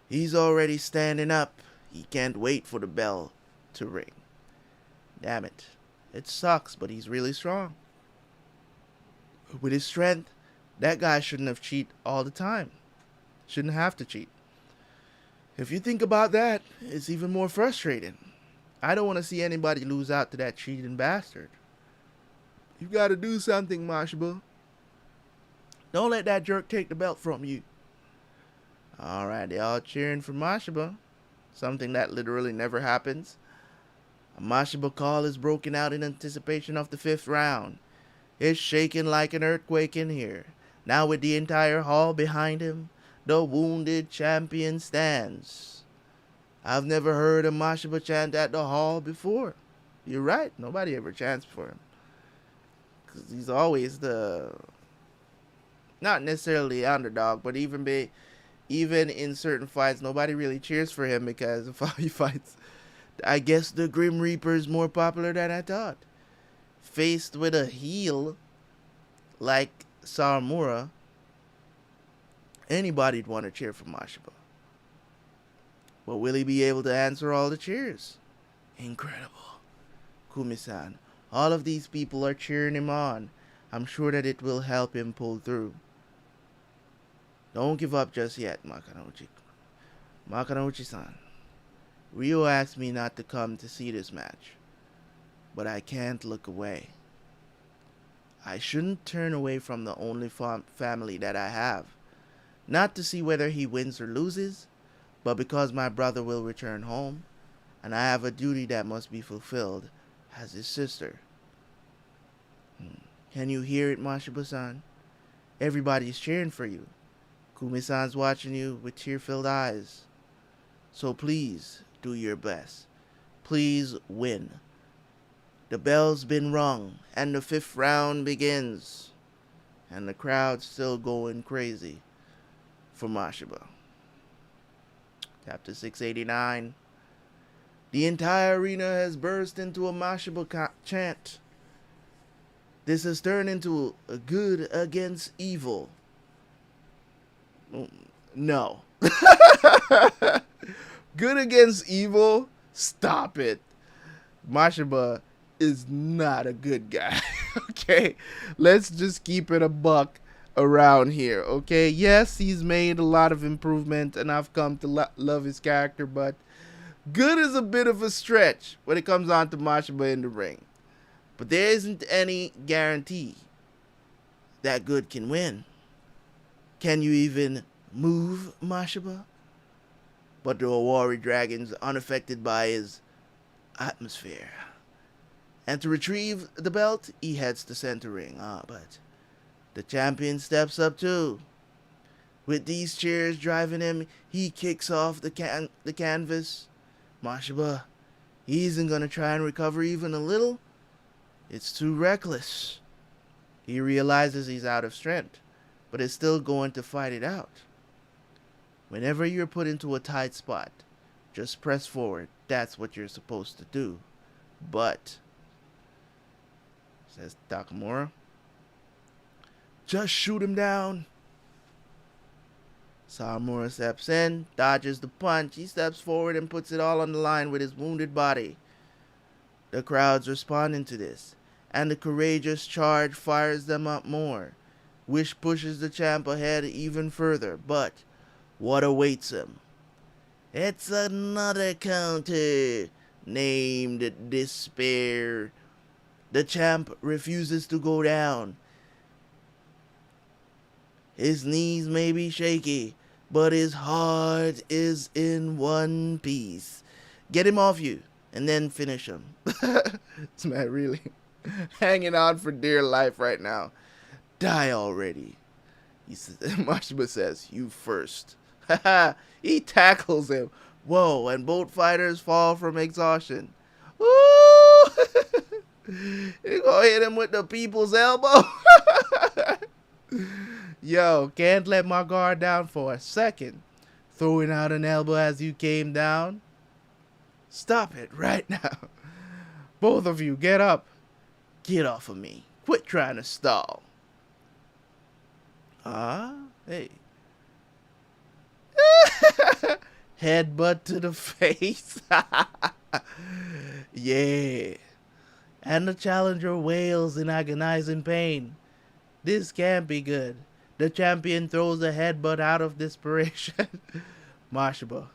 He's already standing up. He can't wait for the bell to ring. Damn it. It sucks, but he's really strong. With his strength, that guy shouldn't have cheated all the time. Shouldn't have to cheat. If you think about that, it's even more frustrating. I don't want to see anybody lose out to that cheating bastard. You gotta do something, Mashba. Don't let that jerk take the belt from you. Alright, they all cheering for Mashaba. Something that literally never happens. A Mashaba call is broken out in anticipation of the 5th round. It's shaking like an earthquake in here. Now with the entire hall behind him, the wounded champion stands. I've never heard a Mashaba chant at the hall before. You're right, nobody ever chants for him. Because he's always the... not necessarily the underdog, but even in certain fights, nobody really cheers for him because of how he fights. I guess the Grim Reaper is more popular than I thought. Faced with a heel like Sarmura, anybody'd want to cheer for Mashaba. But will he be able to answer all the cheers? Incredible. Kumi-san, all of these people are cheering him on. I'm sure that it will help him pull through. Don't give up just yet, Makanouchi. Makanouchi-san. Ryo asked me not to come to see this match, but I can't look away. I shouldn't turn away from the only family that I have, not to see whether he wins or loses, but because my brother will return home, and I have a duty that must be fulfilled as his sister. Can you hear it, Mashaba-san? Everybody's cheering for you. Kumi-san's watching you with tear-filled eyes. So please, do your best. Please win. The bell's been rung, and the 5th round begins. And the crowd's still going crazy for Mashiba. Chapter 689. The entire arena has burst into a Mashiba chant. This has turned into a good against evil. No. Good against evil? Stop it. Mashiba is not a good guy. Okay? Let's just keep it a buck around here. Okay? Yes, he's made a lot of improvement and I've come to love his character, but good is a bit of a stretch when it comes on to Mashiba in the ring. But there isn't any guarantee that good can win. Can you even move Mashiba? But the Owari Dragon's unaffected by his atmosphere. And to retrieve the belt, he heads to center ring. But the champion steps up too. With these cheers driving him, he kicks off the canvas. Mashiba, he isn't going to try and recover even a little. It's too reckless. He realizes he's out of strength, but is still going to fight it out. Whenever you're put into a tight spot, just press forward. That's what you're supposed to do. But, says Takamura, just shoot him down. Sawamura steps in, dodges the punch. He steps forward and puts it all on the line with his wounded body. The crowd's responding to this, and the courageous charge fires them up more, which pushes the champ ahead even further. But what awaits him? It's another counter, named Despair. The champ refuses to go down. His knees may be shaky, but his heart is in one piece. Get him off you, and then finish him. This man really hanging on for dear life right now. Die already. Mashiba says, you first. He tackles him. Whoa, and both fighters fall from exhaustion. Ooh! You gonna hit him with the people's elbow? Yo, can't let my guard down for a second. Throwing out an elbow as you came down. Stop it right now. Both of you, get up. Get off of me. Quit trying to stall. Hey. Headbutt to the face. Yeah. And the challenger wails in agonizing pain. This can't be good. The champion throws a headbutt out of desperation. Mashiba.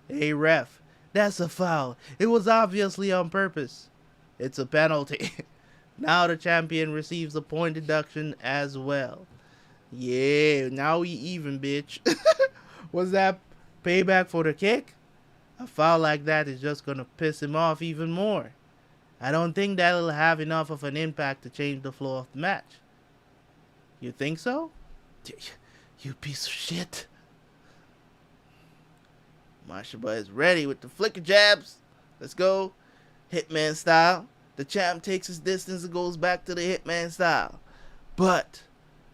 Hey ref, that's a foul. It was obviously on purpose. It's a penalty. Now the champion receives a point deduction as well. Yeah, now we even, bitch. Was that payback for the kick? A foul like that is just gonna piss him off even more. I don't think that'll have enough of an impact to change the flow of the match. You think so? You piece of shit. Mashiba is ready with the flicker jabs. Let's go. Hitman style. The champ takes his distance and goes back to the Hitman style. But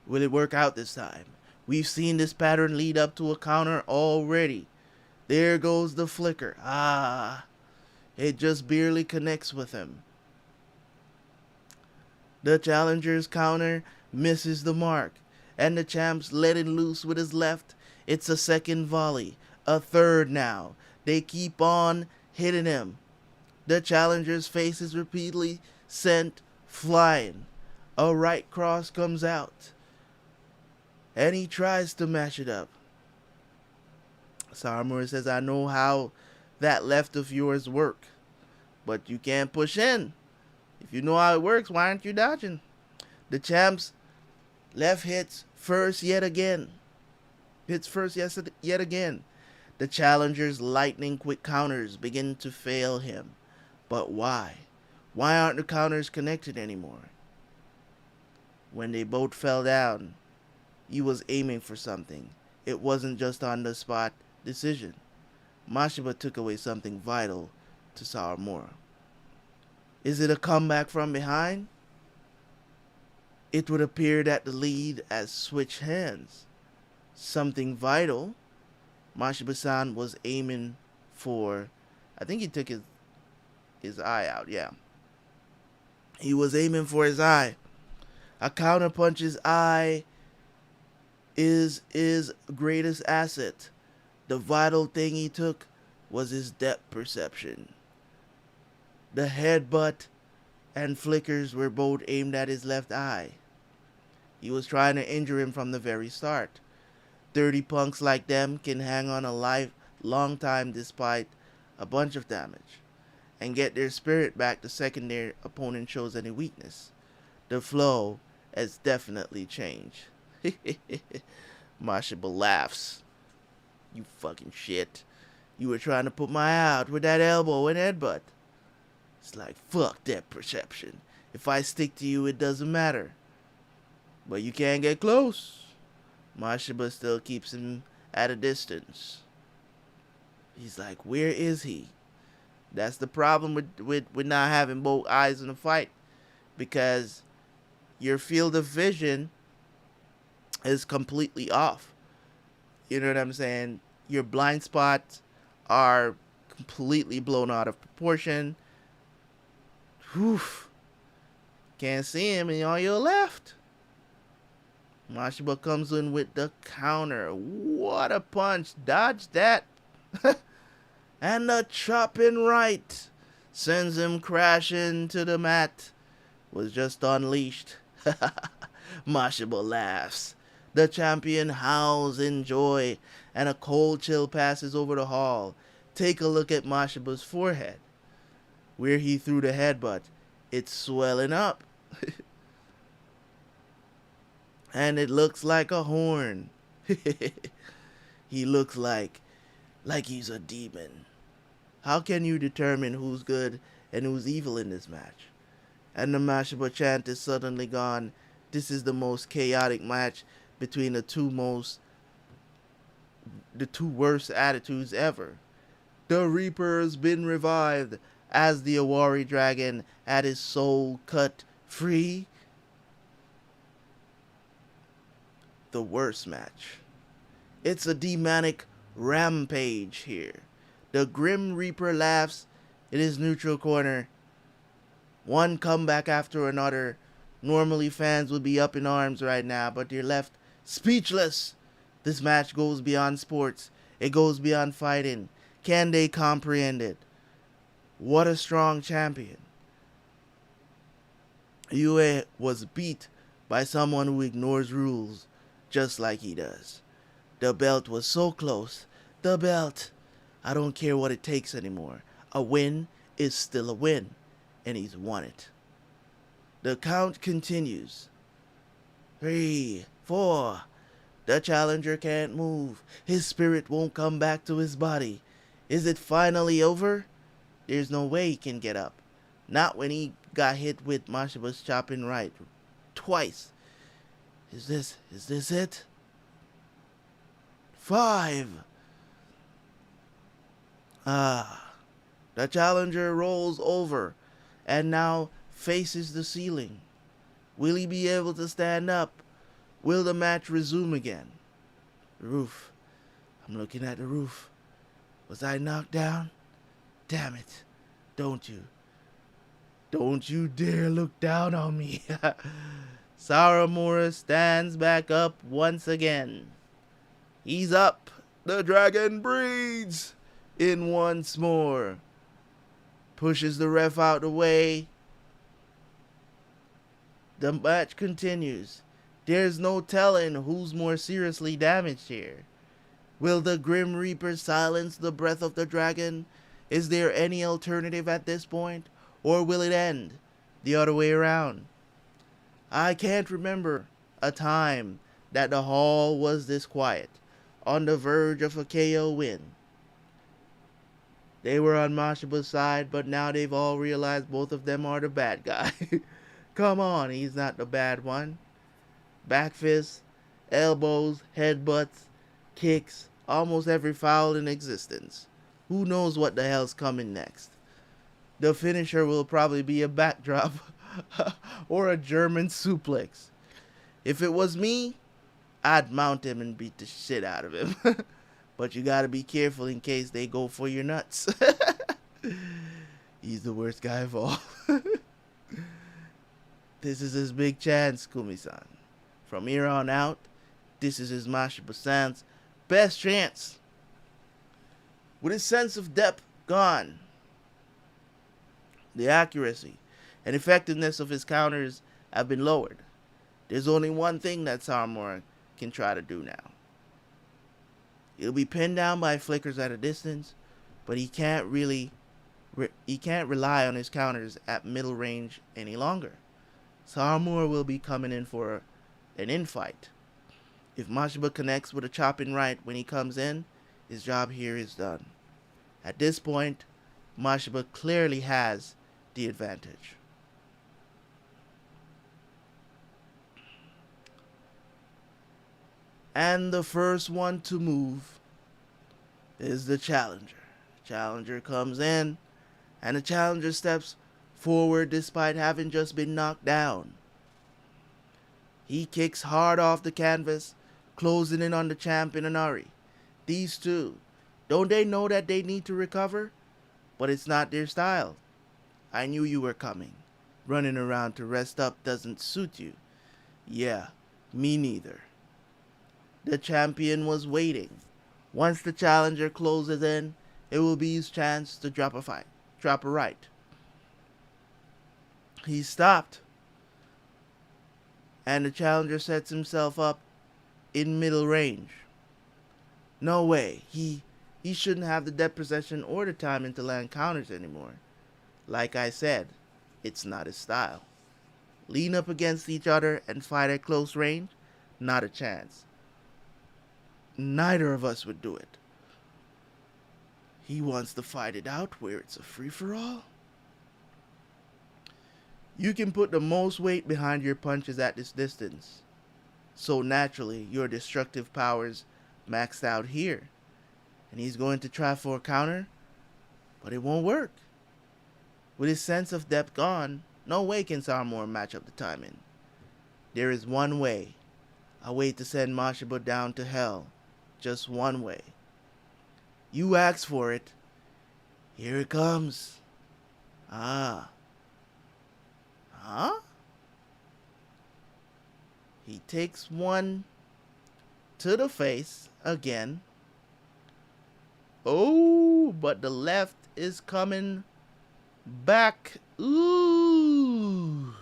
will it work out this time? We've seen this pattern lead up to a counter already. There goes the flicker. It just barely connects with him. The challenger's counter misses the mark, and the champ's letting loose with his left. It's a second volley, a third now. They keep on hitting him. The challenger's face is repeatedly sent flying. A right cross comes out, and he tries to mash it up. Sawamura says, I know how that left of yours work, but you can't push in. If you know how it works, why aren't you dodging? The champ's left hits first yet again. The challenger's lightning quick counters begin to fail him. But why? Why aren't the counters connected anymore? When they both fell down, he was aiming for something. It wasn't just on the spot decision. Mashiba took away something vital to Sawamura. Is it a comeback from behind? It would appear that the lead has switched hands. Something vital. Mashiba-san was aiming for. I think he took his eye out, yeah. He was aiming for his eye. A counterpunch's eye is his greatest asset. The vital thing he took was his depth perception. The headbutt and flickers were both aimed at his left eye. He was trying to injure him from the very start. 30 punks like them can hang on a long time despite a bunch of damage, and get their spirit back the second their opponent shows any weakness. The flow has definitely changed. Mashiba laughs. You fucking shit. You were trying to put my eye out with that elbow and headbutt. It's like, fuck that perception. If I stick to you, it doesn't matter. But you can't get close. Mashiba still keeps him at a distance. He's like, where is he? That's the problem with not having both eyes in the fight. Because your field of vision is completely off. You know what I'm saying? Your blind spots are completely blown out of proportion. Whew. Can't see him and on your left. Mashiba comes in with the counter. What a punch. Dodge that. And the chopping right sends him crashing to the mat. Was just unleashed. Mashiba laughs. The champion howls in joy, and a cold chill passes over the hall. Take a look at Mashiba's forehead. Where he threw the headbutt, it's swelling up. And it looks like a horn. He looks like he's a demon. How can you determine who's good and who's evil in this match? And the Mashiba chant is suddenly gone. This is the most chaotic match between the two worst attitudes ever. The Reaper has been revived as the Awari dragon had his soul cut free. The worst match. It's a demonic rampage here. The Grim Reaper laughs in his neutral corner. One comeback after another. Normally fans would be up in arms right now, but they're left speechless. This match goes beyond sports. It goes beyond fighting. Can they comprehend it? What a strong champion. Yue was beat by someone who ignores rules just like he does. The belt was so close. The belt. I don't care what it takes anymore. A win is still a win, and he's won it. The count continues. 3, 4. The challenger can't move. His spirit won't come back to his body. Is it finally over? There's no way he can get up. Not when he got hit with Mashiba's chopping right. Twice. Is this it? 5. The challenger rolls over and now faces the ceiling. Will he be able to stand up? Will the match resume again? The roof. I'm looking at the roof. Was I knocked down? Damn it. Don't you dare look down on me. Saramura stands back up once again. He's up. The dragon breathes in once more. Pushes the ref out the way. The match continues. There's no telling who's more seriously damaged here. Will the Grim Reaper silence the breath of the dragon? Is there any alternative at this point? Or will it end the other way around? I can't remember a time that the hall was this quiet, on the verge of a KO win. They were on Mashiba's side, but now they've all realized both of them are the bad guy. Come on, he's not the bad one. Back fists, elbows, headbutts, kicks, almost every foul in existence. Who knows what the hell's coming next? The finisher will probably be a backdrop or a German suplex. If it was me, I'd mount him and beat the shit out of him. But you gotta be careful in case they go for your nuts. He's the worst guy of all. This is his big chance, Kumi-san. From here on out, this is his Mashiba-san's best chance. With his sense of depth gone, the accuracy and effectiveness of his counters have been lowered. There's only one thing that Saramura can try to do now. He'll be pinned down by flickers at a distance, but he can't rely on his counters at middle range any longer. Saramura will be coming in for an infight. If Mashiba connects with a chopping right when he comes in, his job here is done. At this point, Mashiba clearly has the advantage. And the first one to move is the challenger. The challenger comes in, and the challenger steps forward despite having just been knocked down. He kicks hard off the canvas, closing in on the champ in an hurry. These two, don't they know that they need to recover? But it's not their style. I knew you were coming. Running around to rest up doesn't suit you. Yeah, me neither. The champion was waiting. Once the challenger closes in, it will be his chance to drop a right. He stopped, and the challenger sets himself up in middle range. No way. He shouldn't have the depth possession or the timing to land counters anymore. Like I said, it's not his style. Lean up against each other and fight at close range? Not a chance. Neither of us would do it. He wants to fight it out where it's a free-for-all? You can put the most weight behind your punches at this distance. So naturally, your destructive powers maxed out here. And he's going to try for a counter, but it won't work. With his sense of depth gone, no way can Saramura match up the timing. There is one way. A way to send Mashiba down to hell. Just one way. You asked for it. Here it comes. Ah. Huh? He takes one to the face again. Oh, but the left is coming back. Ooh.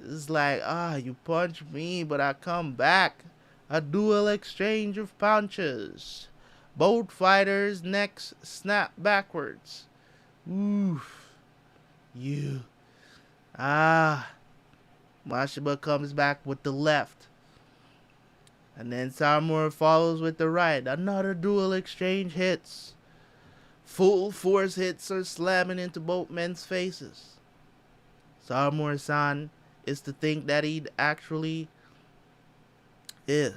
It's like, you punch me, but I come back. A dual exchange of punches. Both fighters' necks snap backwards. Oof. You. Mashiba comes back with the left. And then Saramura follows with the right. Another dual exchange hits. Full force hits are slamming into both men's faces. Saramura-san is to think that he'd actually do.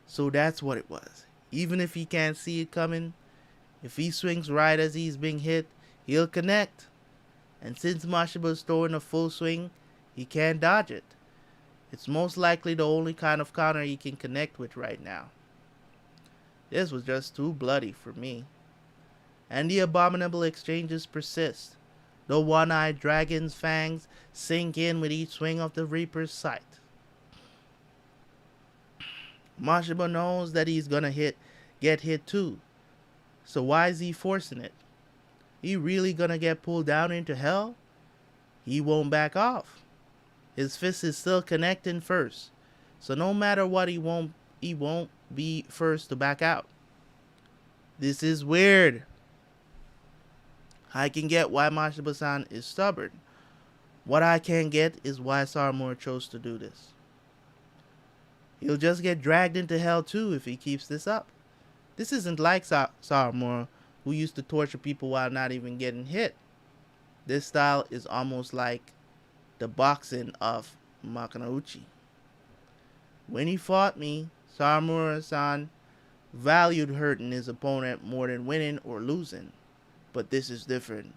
So that's what it was. Even if he can't see it coming, if he swings right as he's being hit, he'll connect. And since Mashiba's throwing a full swing, he can't dodge it. It's most likely the only kind of counter he can connect with right now. This was just too bloody for me. And the abominable exchanges persist. The one-eyed dragon's fangs sink in with each swing of the Reaper's sight. Mashiba knows that he's gonna get hit too. So why is he forcing it? He really gonna get pulled down into hell? He won't back off. His fist is still connecting first. So no matter what, he won't be first to back out. This is weird. I can get why Mashiba-san is stubborn. What I can't get is why Saramura chose to do this. He'll just get dragged into hell too if he keeps this up. This isn't like Saramura, who used to torture people while not even getting hit. This style is almost like the boxing of Makanauchi. When he fought me, Saramura-san valued hurting his opponent more than winning or losing. But this is different.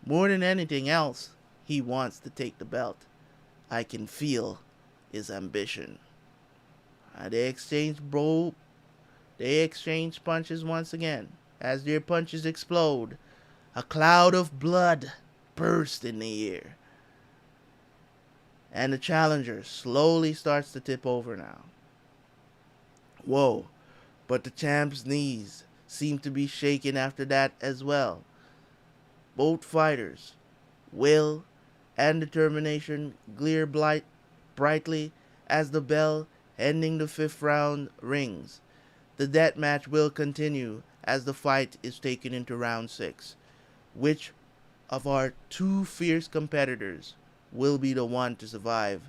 More than anything else, He wants to take the belt. I can feel his ambition. They exchange punches once again. As their punches explode, a cloud of blood bursts in the air. And the challenger slowly starts to tip over now. Whoa, but the champ's knees seem to be shaking after that as well. Both fighters' will and determination glare brightly as the bell ending the fifth round rings. The death match will continue as the fight is taken into round 6. Which of our two fierce competitors will be the one to survive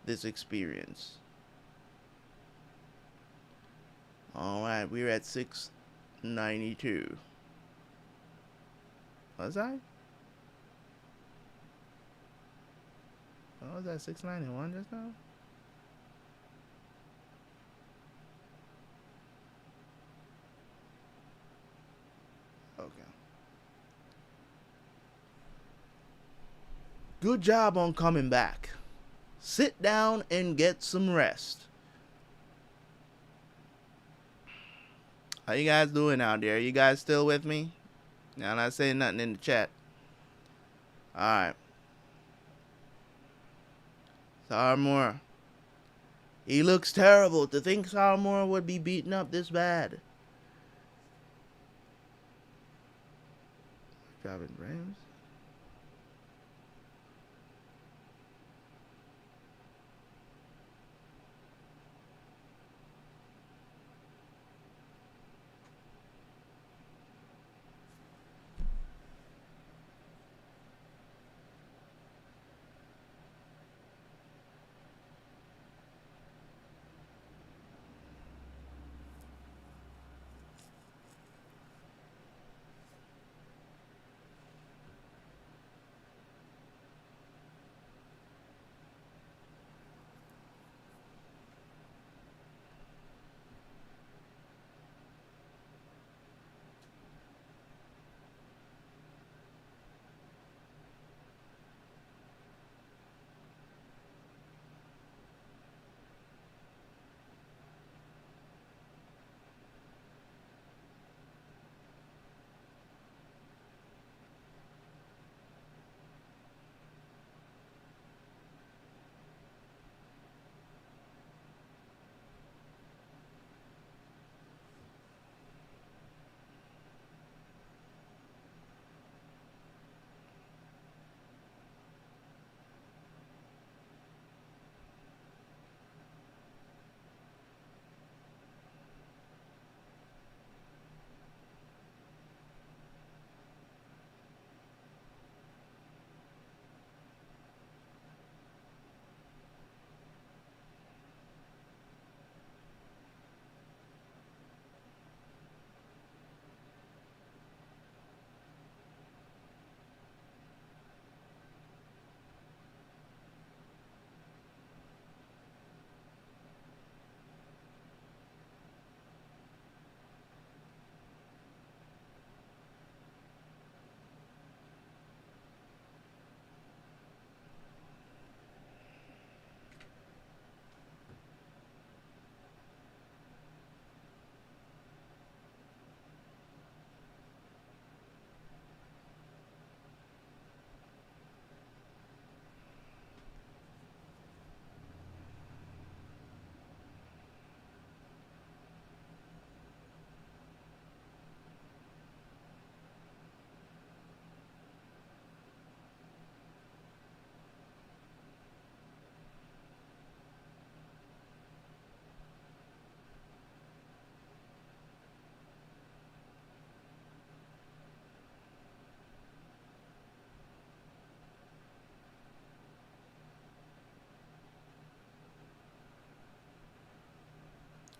this experience? Alright, we're at 692. Was I? Was that 691 just now? Okay. Good job on coming back. Sit down and get some rest. How you guys doing out there? You guys still with me? Now I'm not saying nothing in the chat. Alright. Saramura. He looks terrible. To think Saramura would be beaten up this bad. Dropping frames.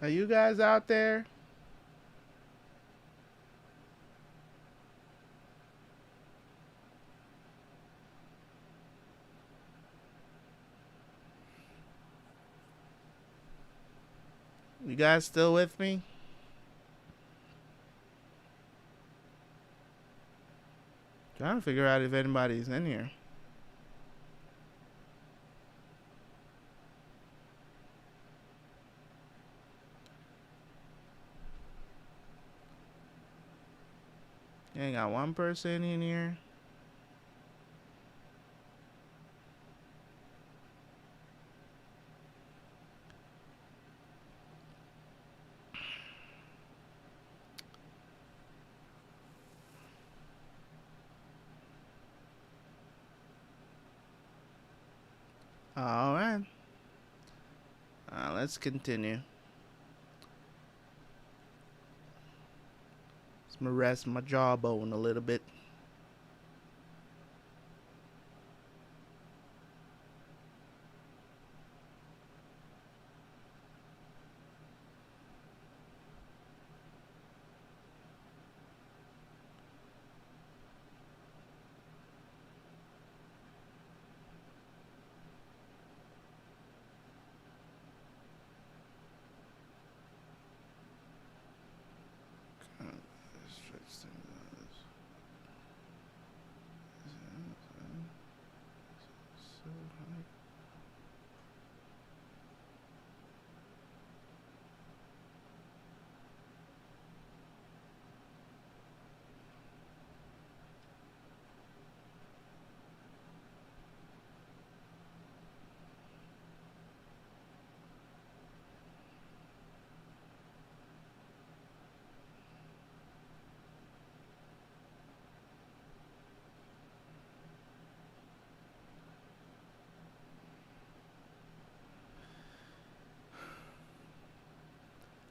Are you guys out there? You guys still with me? Trying to figure out if anybody's in here. I got one person in here. All right. Let's continue. Let's rest my jawbone a little bit.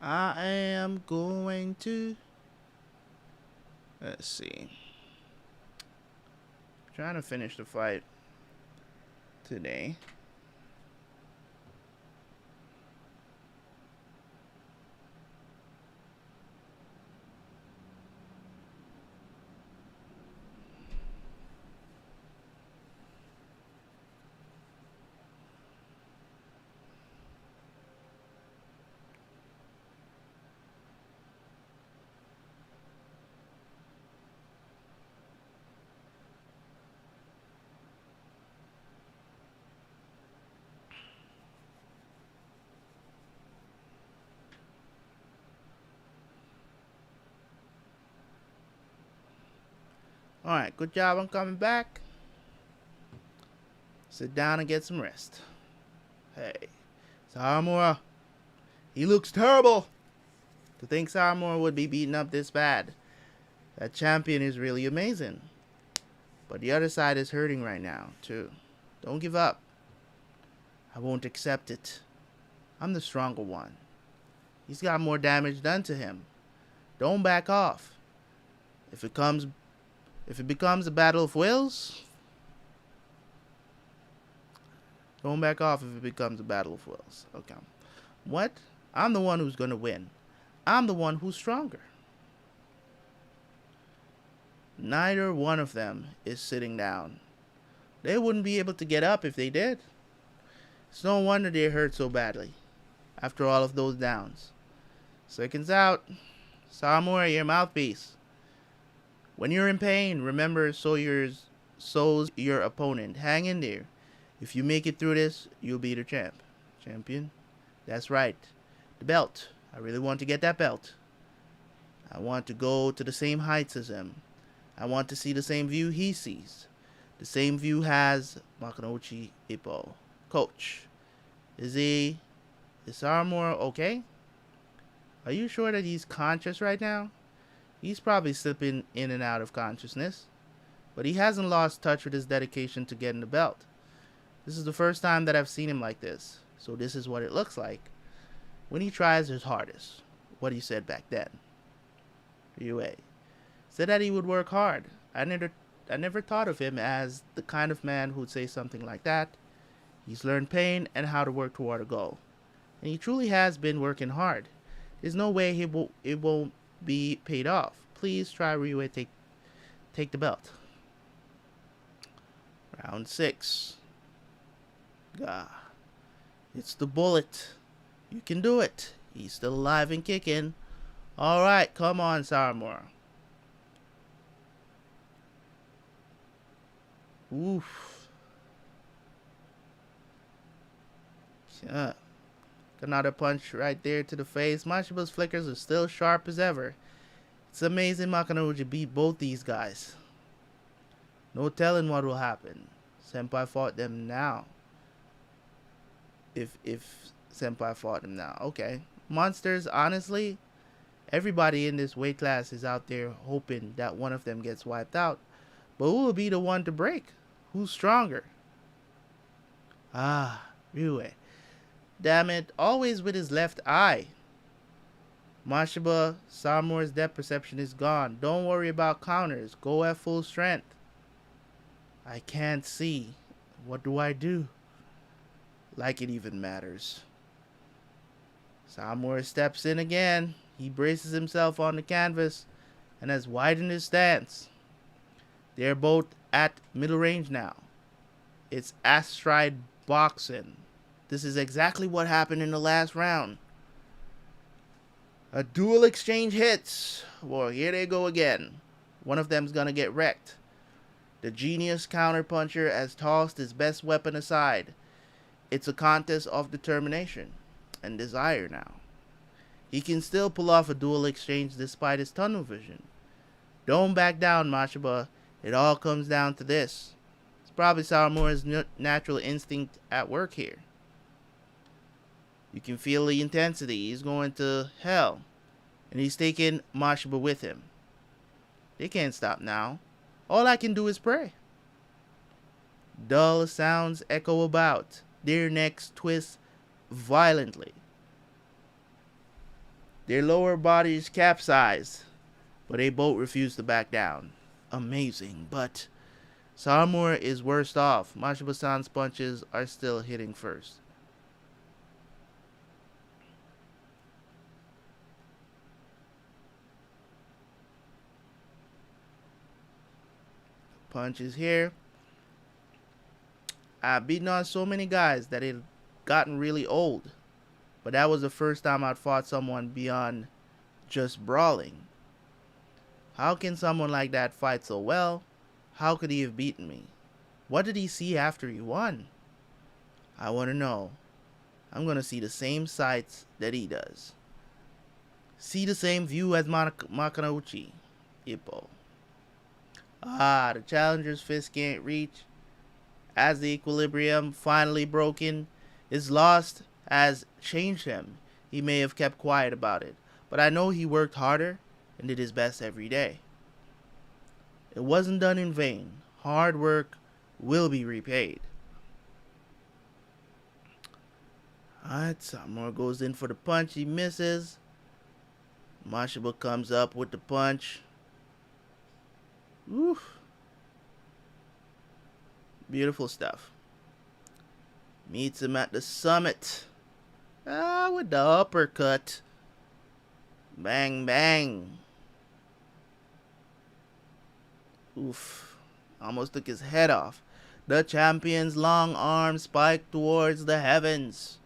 I am going to. Let's see. Trying to finish the fight today. Alright, good job on coming back. Sit down and get some rest. Hey, Saramura. He looks terrible. To think Saramura would be beaten up this bad. That champion is really amazing. But the other side is hurting right now, too. Don't give up. I won't accept it. I'm the stronger one. He's got more damage done to him. Don't back off. If it becomes a battle of wills, don't back off if it becomes a battle of wills. Okay. What? I'm the one who's gonna win. I'm the one who's stronger. Neither one of them is sitting down. They wouldn't be able to get up if they did. It's no wonder they hurt so badly after all of those downs. Seconds out. Saramura, your mouthpiece. When you're in pain, remember so's your opponent. Hang in there. If you make it through this, you'll be the champion. That's right. The belt. I really want to get that belt. I want to go to the same heights as him. I want to see the same view he sees. The same view has Makanouchi Ippo. Coach, is Saramura okay? Are you sure that he's conscious right now? He's probably slipping in and out of consciousness, but he hasn't lost touch with his dedication to getting the belt. This is the first time that I've seen him like this, so this is what it looks like when he tries his hardest. What he said back then. Ryue said that he would work hard. I never thought of him as the kind of man who'd say something like that. He's learned pain and how to work toward a goal, and he truly has been working hard. There's no way it won't be paid off. Please try Ryue take the belt. Round 6. Gah. It's the bullet. You can do it. He's still alive and kicking. Alright, come on, Saramura. Oof. Yeah. Another punch right there to the face. Mashiba's flickers are still sharp as ever. It's amazing Makanouchi beat both these guys. No telling what will happen. Senpai fought them now. If Senpai fought them now. Okay. Monsters, honestly, everybody in this weight class is out there hoping that one of them gets wiped out. But who will be the one to break? Who's stronger? Ah, Ryue. Damn it, always with his left eye. Mashiba, Samur's depth perception is gone. Don't worry about counters. Go at full strength. I can't see. What do I do? Like it even matters. Samur steps in again. He braces himself on the canvas and has widened his stance. They're both at middle range now. It's astride boxing. This is exactly what happened in the last round. A dual exchange hits. Well, here they go again. One of them's gonna get wrecked. The genius counterpuncher has tossed his best weapon aside. It's a contest of determination and desire now. He can still pull off a dual exchange despite his tunnel vision. Don't back down, Mashiba. It all comes down to this. It's probably Sawamura's natural instinct at work here. You can feel the intensity. He's going to hell. And he's taking Mashiba with him. They can't stop now. All I can do is pray. Dull sounds echo about. Their necks twist violently. Their lower bodies capsize. But they both refuse to back down. Amazing, but Sawamura is worst off. Mashiba-san's punches are still hitting first. Punches here. I've beaten on so many guys that it gotten really old. But that was the first time I'd fought someone beyond just brawling. How can someone like that fight so well? How could he have beaten me? What did he see after he won? I want to know. I'm going to see the same sights that he does. See the same view as Makanouchi, Ippo. Ah, the challenger's fist can't reach. As the equilibrium finally broken, his loss has changed him. He may have kept quiet about it, but I know he worked harder and did his best every day. It wasn't done in vain. Hard work will be repaid. Alright, Samura goes in for the punch. He misses. Mashiba comes up with the punch. Oof. Beautiful stuff. Meets him at the summit. With the uppercut. Bang, bang. Oof. Almost took his head off. The champion's long arm spiked towards the heavens.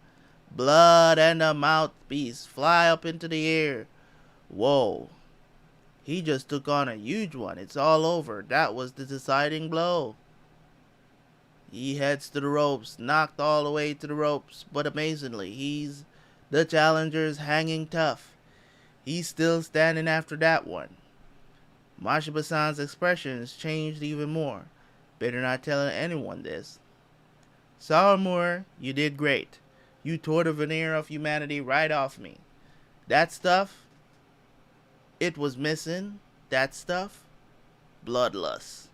Blood and a mouthpiece fly up into the air. Whoa. He just took on a huge one. It's all over. That was the deciding blow. He heads to the ropes, knocked all the way to the ropes, but amazingly, the challenger's hanging tough. He's still standing after that one. Mashiba-san's expressions changed even more. Better not tell anyone this. Sawamura, you did great. You tore the veneer of humanity right off me. That stuff, it was missing. That stuff, bloodlust.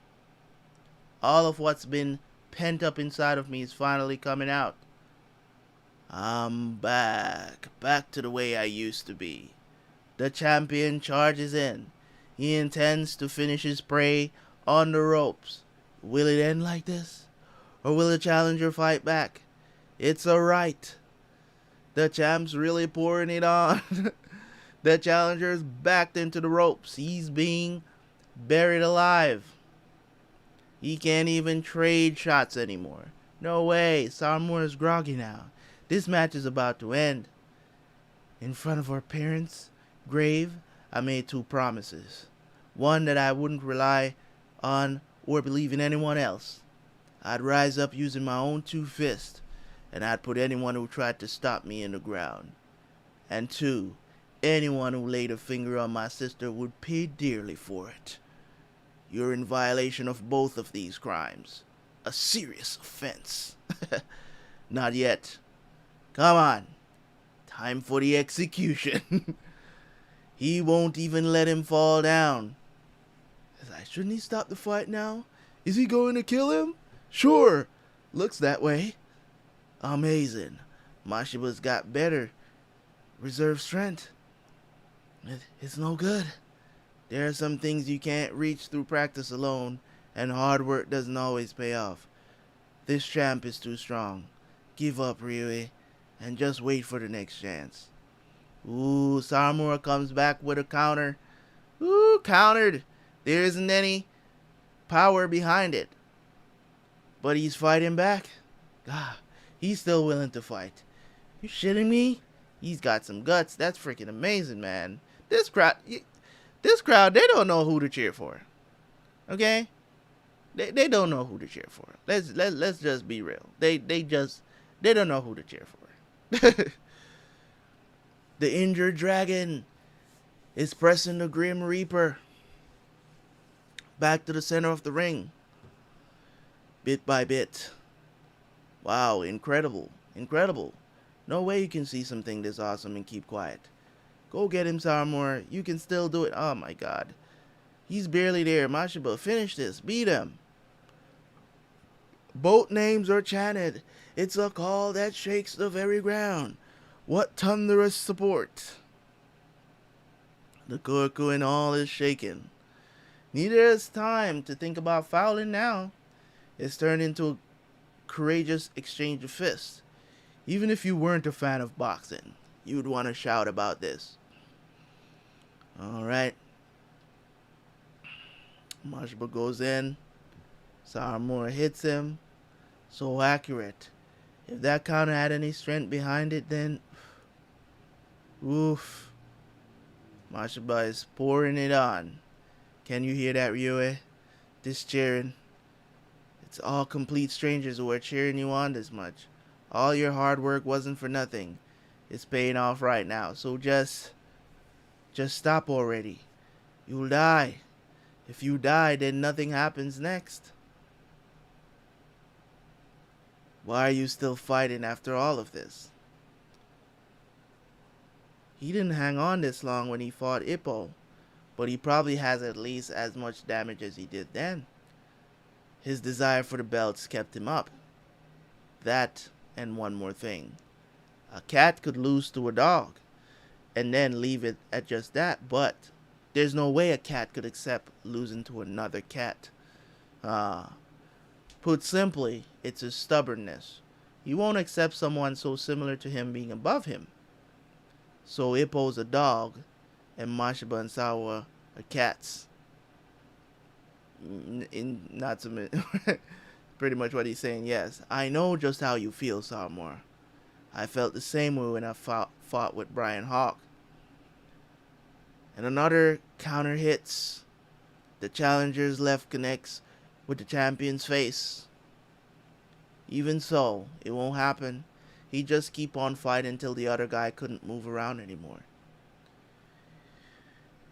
All of what's been pent up inside of me is finally coming out. I'm back to the way I used to be. The champion charges in. He intends to finish his prey on the ropes. Will it end like this? Or will the challenger fight back? It's a right. The champ's really pouring it on. The challenger's backed into the ropes. He's being buried alive. He can't even trade shots anymore. No way. Sawamura's groggy now. This match is about to end. In front of our parents' grave, I made 2 promises. One, that I wouldn't rely on or believe in anyone else. I'd rise up using my own 2 fists, and I'd put anyone who tried to stop me in the ground. And 2, Anyone who laid a finger on my sister would pay dearly for it. You're in violation of both of these crimes. A serious offense. Not yet. Come on. Time for the execution. He won't even let him fall down. Shouldn't he stop the fight now? Is he going to kill him? Sure. Looks that way. Amazing. Mashiba's got better reserve strength. It's no good. There are some things you can't reach through practice alone, and hard work doesn't always pay off. This champ is too strong. Give up, Ryue, and just wait for the next chance. Ooh, Samura comes back with a counter. Ooh, countered. There isn't any power behind it. But he's fighting back. God, he's still willing to fight. You shitting me? He's got some guts. That's freaking amazing, man. This crowd, they don't know who to cheer for. Okay? They don't know who to cheer for. Let's just be real. They don't know who to cheer for. The injured dragon is pressing the Grim Reaper back to the center of the ring. Bit by bit. Wow, incredible. Incredible. No way you can see something this awesome and keep quiet. Go get him, Samura. You can still do it. Oh my god. He's barely there. Mashiba, finish this. Beat him. Both names are chanted. It's a call that shakes the very ground. What thunderous support. The Kurku and all is shaken. Neither has time to think about fouling now. It's turned into a courageous exchange of fists. Even if you weren't a fan of boxing, you'd want to shout about this. Alright. Mashiba goes in. Samura hits him. So accurate. If that counter had any strength behind it, then... Oof. Mashiba is pouring it on. Can you hear that, Ryue? This cheering. It's all complete strangers who are cheering you on this much. All your hard work wasn't for nothing. It's paying off right now. So just stop already. You'll die. If you die, then nothing happens next. Why are you still fighting after all of this? He didn't hang on this long when he fought Ippo, but he probably has at least as much damage as he did then. His desire for the belts kept him up. That and one more thing. A cat could lose to a dog and then leave it at just that, but there's no way a cat could accept losing to another cat. Put simply, it's his stubbornness. He won't accept someone so similar to him being above him. So Ippo's a dog, and Mashiba and Sawa are cats. Pretty much what he's saying, yes. I know just how you feel, Samura. I felt the same way when I fought with Brian Hawk. And another counter hits. The challenger's left connects with the champion's face. Even so, it won't happen. He'd just keep on fighting until the other guy couldn't move around anymore.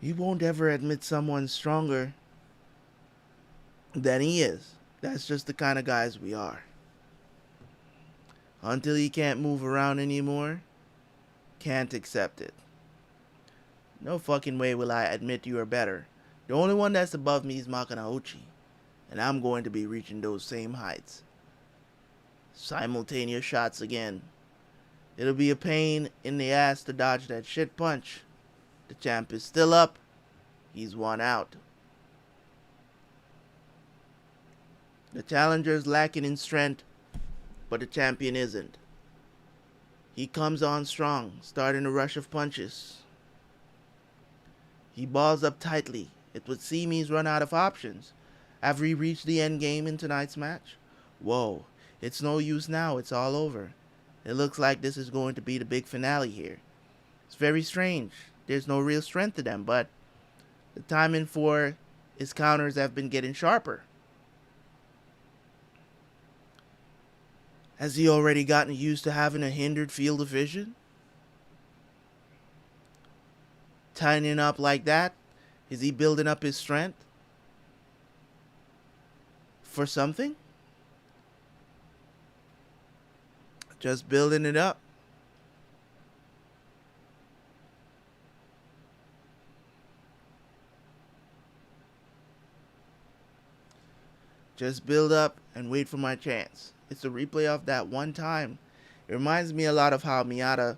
He won't ever admit someone's stronger than he is. That's just the kind of guys we are. Until he can't move around anymore, can't accept it. No fucking way will I admit you are better. The only one that's above me is Makanauchi, and I'm going to be reaching those same heights. Simultaneous shots again. It'll be a pain in the ass to dodge that shit punch. The champ is still up. He's one out. The challenger's lacking in strength, but the champion isn't. He comes on strong, starting a rush of punches. He balls up tightly. It would seem he's run out of options. Have we reached the end game in tonight's match? Whoa, it's no use now, it's all over. It looks like this is going to be the big finale here. It's very strange. There's no real strength to them, but the timing for his counters have been getting sharper. Has he already gotten used to having a hindered field of vision? tightening up like that? Is he building up his strength for something? Just building it up. Just build up and wait for my chance. It's a replay of that one time. It reminds me a lot of how Miata,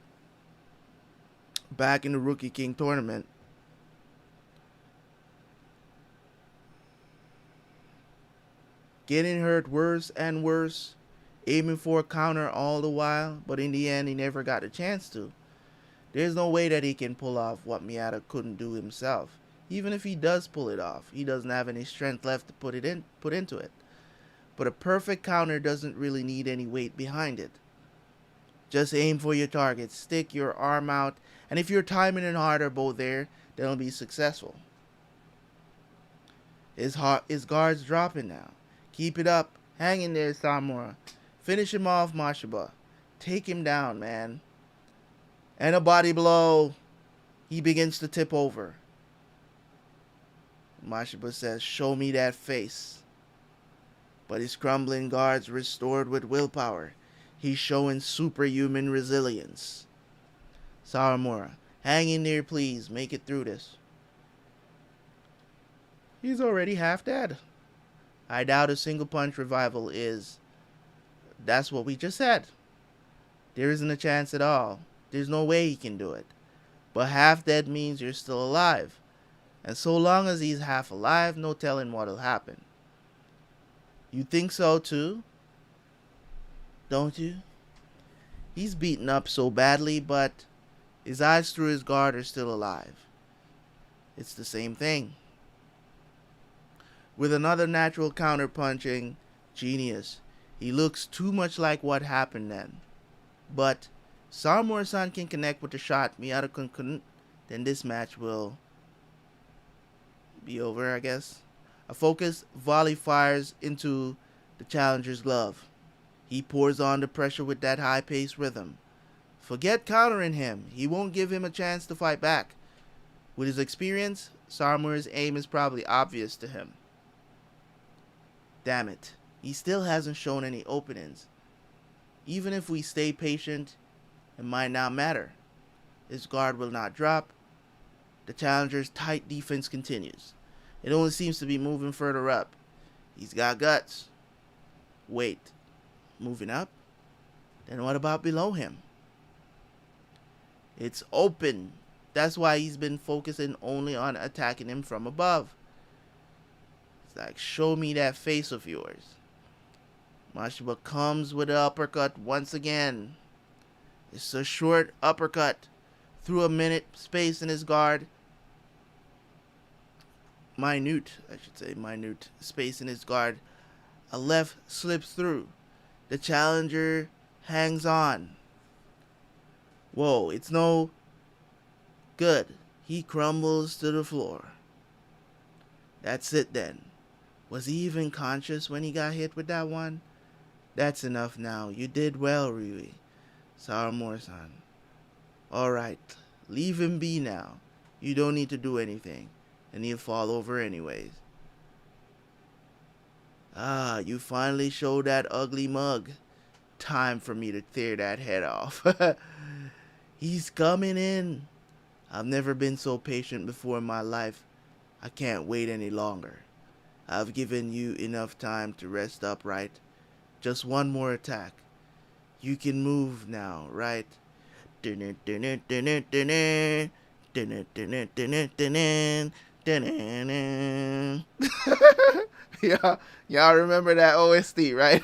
back in the Rookie King tournament, getting hurt worse and worse, aiming for a counter all the while, but in the end he never got a chance to. There's no way that he can pull off what Miata couldn't do himself. Even if he does pull it off, he doesn't have any strength left to put into it. But a perfect counter doesn't really need any weight behind it. Just aim for your target, stick your arm out, and if your timing and heart are both there, then it'll be successful. His guard's dropping now. Keep it up. Hang in there, Samura. Finish him off, Mashiba. Take him down, man. And a body blow. He begins to tip over. Mashiba says, show me that face. But his crumbling guard's restored with willpower. He's showing superhuman resilience. Saramura, hang in there, please. Make it through this. He's already half dead. I doubt a single punch revival is. That's what we just said. There isn't a chance at all. There's no way he can do it. But half dead means you're still alive. And so long as he's half alive, no telling what'll happen. You think so too? Don't you? He's beaten up so badly, but his eyes through his guard are still alive. It's the same thing. With another natural counter-punching genius, he looks too much like what happened then. But Samura-san can connect with the shot Miata couldn't, then this match will be over, I guess. A focused volley fires into the challenger's glove. He pours on the pressure with that high-paced rhythm. Forget countering him. He won't give him a chance to fight back. With his experience, Samura's aim is probably obvious to him. Damn it. He still hasn't shown any openings. Even if we stay patient, it might not matter. His guard will not drop. The challenger's tight defense continues. It only seems to be moving further up. He's got guts. Wait. Moving up? Then what about below him? It's open. That's why he's been focusing only on attacking him from above. It's like, show me that face of yours. Mashiba comes with an uppercut once again. It's a short uppercut through a minute space in his guard. Minute space in his guard. A left slips through. The challenger hangs on. Whoa, it's no good. He crumbles to the floor. That's it then. Was he even conscious when he got hit with that one? That's enough now. You did well, Ryui. Saramura-san. Alright, leave him be now. You don't need to do anything. And he'll fall over anyways. Ah, you finally showed that ugly mug. Time for me to tear that head off. He's coming in. I've never been so patient before in my life. I can't wait any longer. I've given you enough time to rest upright. Just one more attack. You can move now, right? Yeah, y'all remember that OST, right?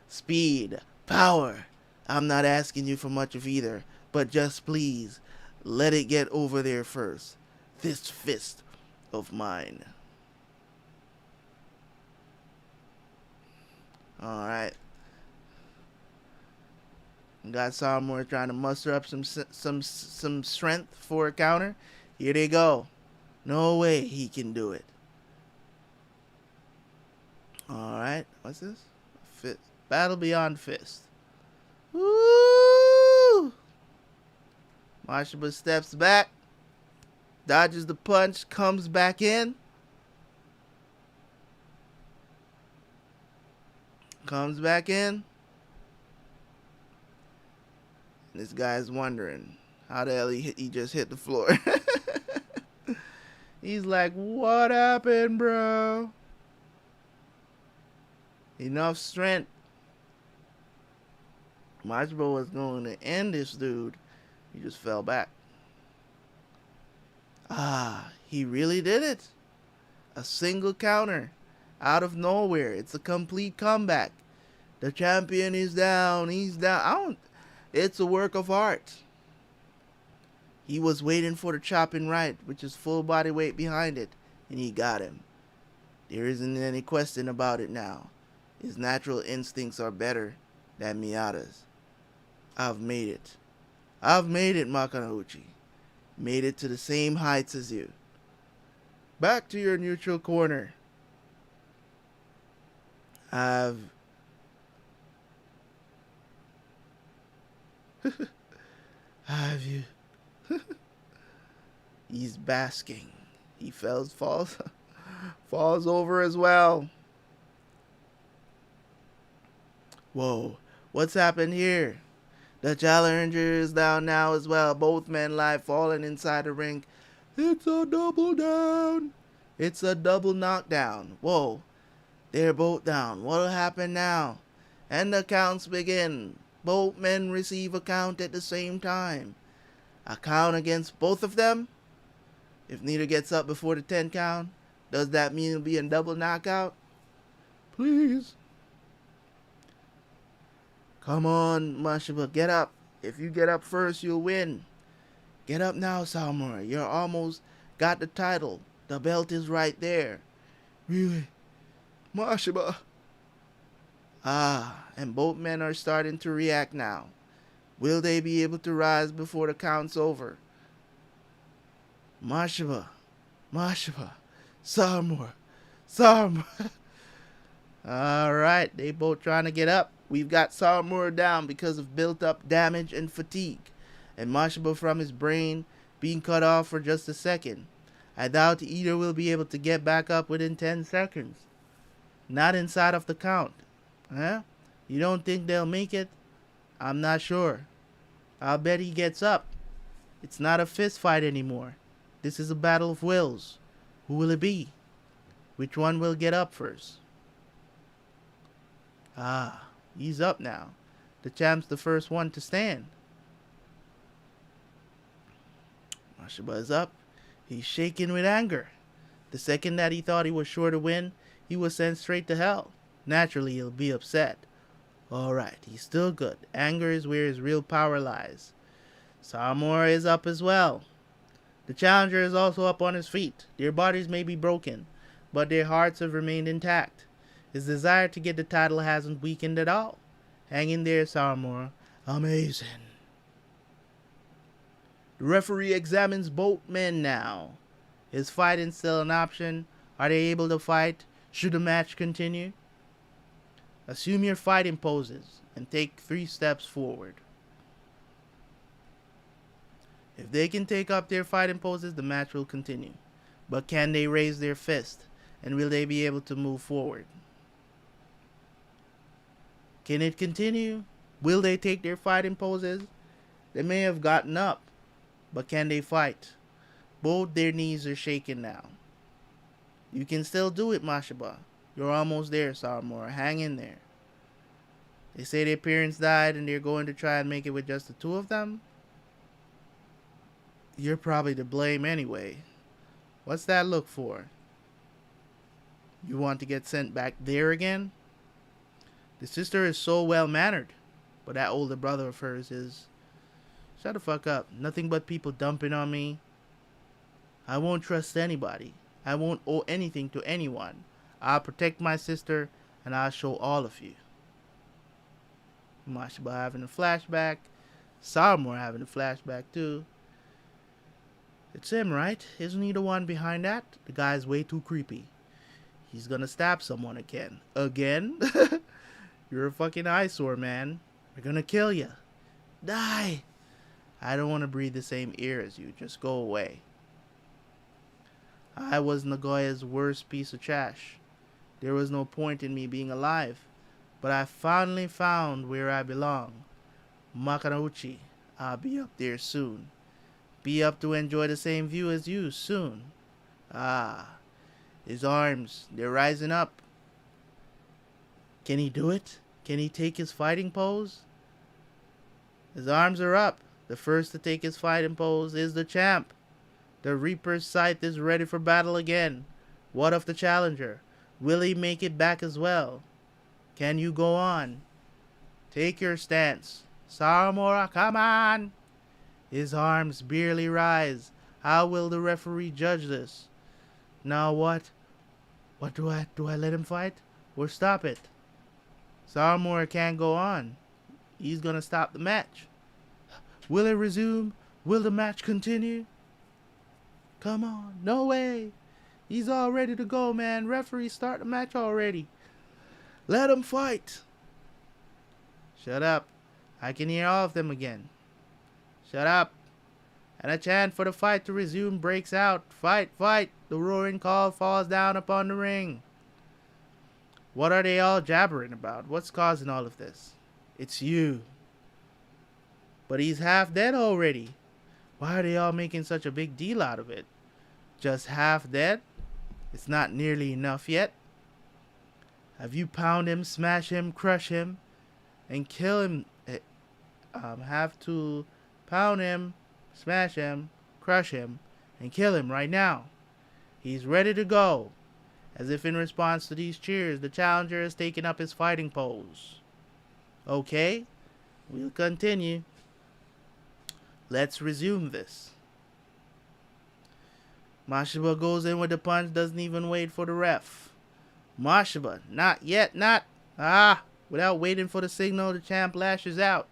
Speed, power. I'm not asking you for much of either, but just please, let it get over there first. This fist of mine. Alright. Got Samura trying to muster up some strength for a counter. Here they go. No way he can do it. Alright, what's this? Fist. Battle Beyond Fist. Woo! Mashiba steps back, dodges the punch, comes back in. Comes back in. And this guy's wondering how the hell he just hit the floor. He's like, what happened, bro? Enough strength. Mashiba was going to end this dude. He just fell back. He really did it. A single counter. Out of nowhere. It's a complete comeback. The champion is down. He's down. It's a work of art. He was waiting for the chopping right, which is full body weight behind it, and he got him. There isn't any question about it now. His natural instincts are better than Miyata's. I've made it. I've made it, Makanauchi. Made it to the same heights as you. Back to your neutral corner. Have you? He's basking. He falls over as well. Whoa, what's happened here? The challenger is down now as well. Both men lie falling inside the ring. It's a double down. It's a double knockdown. Whoa, they're both down. What'll happen now? And the counts begin. Both men receive a count at the same time. A count against both of them? If neither gets up before the 10 count, does that mean it'll be a double knockout? Please. Come on, Mashiba, get up. If you get up first, you'll win. Get up now, Samurai. You're almost got the title. The belt is right there. Really? Mashiba. And both men are starting to react now. Will they be able to rise before the count's over? Mashiba. Samurai. Alright, they both trying to get up. We've got Saramura down because of built-up damage and fatigue, and Mashiba from his brain being cut off for just a second. I doubt either will be able to get back up within 10 seconds. Not inside of the count. Huh? You don't think they'll make it? I'm not sure. I'll bet he gets up. It's not a fist fight anymore. This is a battle of wills. Who will it be? Which one will get up first? He's up now. The champ's the first one to stand. Mashiba is up. He's shaking with anger. The second that he thought he was sure to win, he was sent straight to hell. Naturally, he'll be upset. Alright, he's still good. Anger is where his real power lies. Saramura is up as well. The challenger is also up on his feet. Their bodies may be broken, but their hearts have remained intact. His desire to get the title hasn't weakened at all. Hang in there, Saramura. Amazing. The referee examines both men now. Is fighting still an option? Are they able to fight? Should the match continue? Assume your fighting poses and take 3 steps forward. If they can take up their fighting poses, the match will continue. But can they raise their fist? And will they be able to move forward? Can it continue? Will they take their fighting poses? They may have gotten up, but can they fight? Both their knees are shaking now. You can still do it, Mashiba. You're almost there, Saramura. Hang in there. They say their parents died and they're going to try and make it with just the 2 of them? You're probably to blame anyway. What's that look for? You want to get sent back there again? The sister is so well-mannered, but that older brother of hers is... Shut the fuck up. Nothing but people dumping on me. I won't trust anybody. I won't owe anything to anyone. I'll protect my sister, and I'll show all of you. Mashiba having a flashback. Saramura having a flashback too. It's him, right? Isn't he the one behind that? The guy's way too creepy. He's gonna stab someone again. Again? You're a fucking eyesore, man. We're gonna kill you. Die! I don't want to breathe the same air as you. Just go away. I was Nagoya's worst piece of trash. There was no point in me being alive. But I finally found where I belong. Makanauchi. I'll be up there soon. Be up to enjoy the same view as you soon. Ah, his arms, they're rising up. Can he do it? Can he take his fighting pose? His arms are up. The first to take his fighting pose is the champ. The Reaper's scythe is ready for battle again. What of the challenger? Will he make it back as well? Can you go on? Take your stance. Saramura, come on! His arms barely rise. How will the referee judge this? Now what? What do I let him fight? Or stop it? Saramura can't go on. He's gonna stop the match. Will it resume? Will the match continue? Come on. No way. He's all ready to go, man. Referee, start the match already. Let him fight. Shut up. I can hear all of them again. Shut up. And a chant for the fight to resume breaks out. Fight, fight. The roaring call falls down upon the ring. What are they all jabbering about? What's causing all of this? It's you. But he's half dead already. Why are they all making such a big deal out of it? Just half dead? It's not nearly enough yet. Have you pound him, smash him, crush him, and kill him? Have to pound him, smash him, crush him, and kill him right now. He's ready to go. As if in response to these cheers, the challenger has taken up his fighting pose. Okay, we'll continue. Let's resume this. Mashiba goes in with the punch, doesn't even wait for the ref. Mashiba, not yet, not. Without waiting for the signal, the champ lashes out.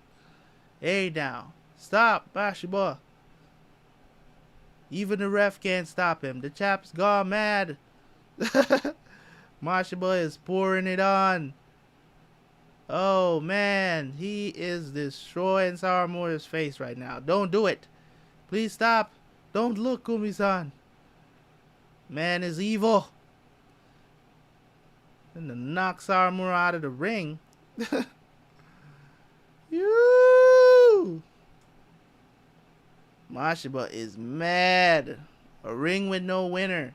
Hey now, stop, Mashiba. Even the ref can't stop him. The champ's gone mad. Mashiba is pouring it on. Oh man, he is destroying Saramura's face right now. Don't do it. Please stop. Don't look, Kumi-san. Man is evil. And to knock Saramura out of the ring. You. Mashiba is mad. A ring with no winner.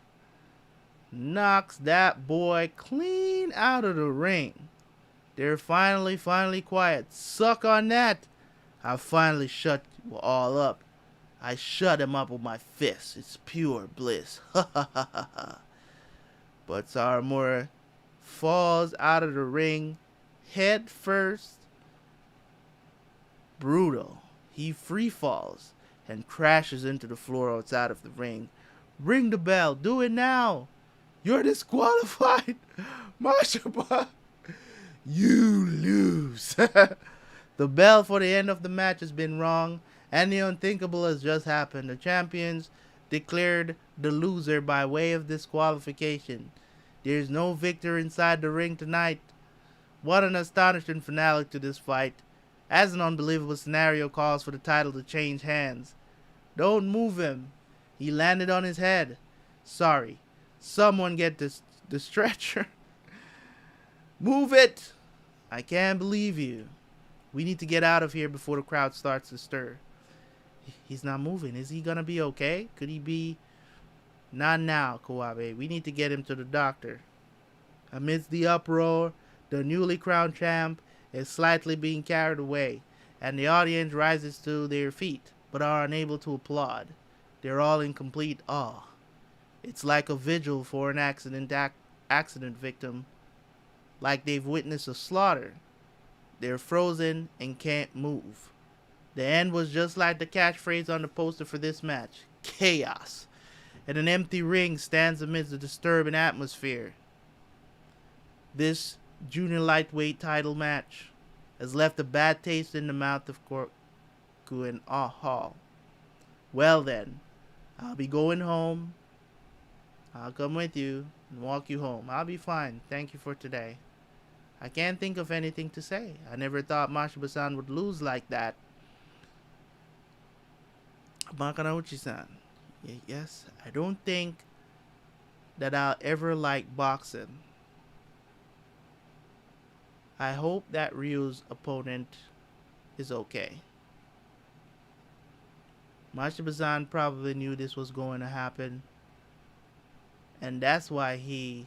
Knocks that boy clean out of the ring. They're finally quiet. Suck on that. I finally shut you all up. I shut him up with my fists. It's pure bliss. But Saramura falls out of the ring head first. Brutal. He free falls and crashes into the floor outside of the ring. Ring the bell. Do it now. You're disqualified. Mashiba. You lose. The bell for the end of the match has been rung, and the unthinkable has just happened. The champions declared the loser by way of disqualification. There's no victor inside the ring tonight. What an astonishing finale to this fight. As an unbelievable scenario calls for the title to change hands. Don't move him. He landed on his head. Sorry. Someone get the stretcher. Move it. I can't believe you. We need to get out of here before the crowd starts to stir. He's not moving. Is he gonna be okay? Could he be? Not now, Kawabe. We need to get him to the doctor. Amidst the uproar, the newly crowned champ is slightly being carried away, and the audience rises to their feet, but are unable to applaud. They're all in complete awe. It's like a vigil for an accident victim, like they've witnessed a slaughter. They're frozen and can't move. The end was just like the catchphrase on the poster for this match. Chaos. And an empty ring stands amidst the disturbing atmosphere. This junior lightweight title match has left a bad taste in the mouth of Korku and Hall. Well then, I'll be going home. I'll come with you and walk you home. I'll be fine. Thank you for today. I can't think of anything to say. I never thought Mashiba-san would lose like that. Makanauchi-san. Yes, I don't think that I'll ever like boxing. I hope that Ryu's opponent is okay. Mashiba-san probably knew this was going to happen, and that's why he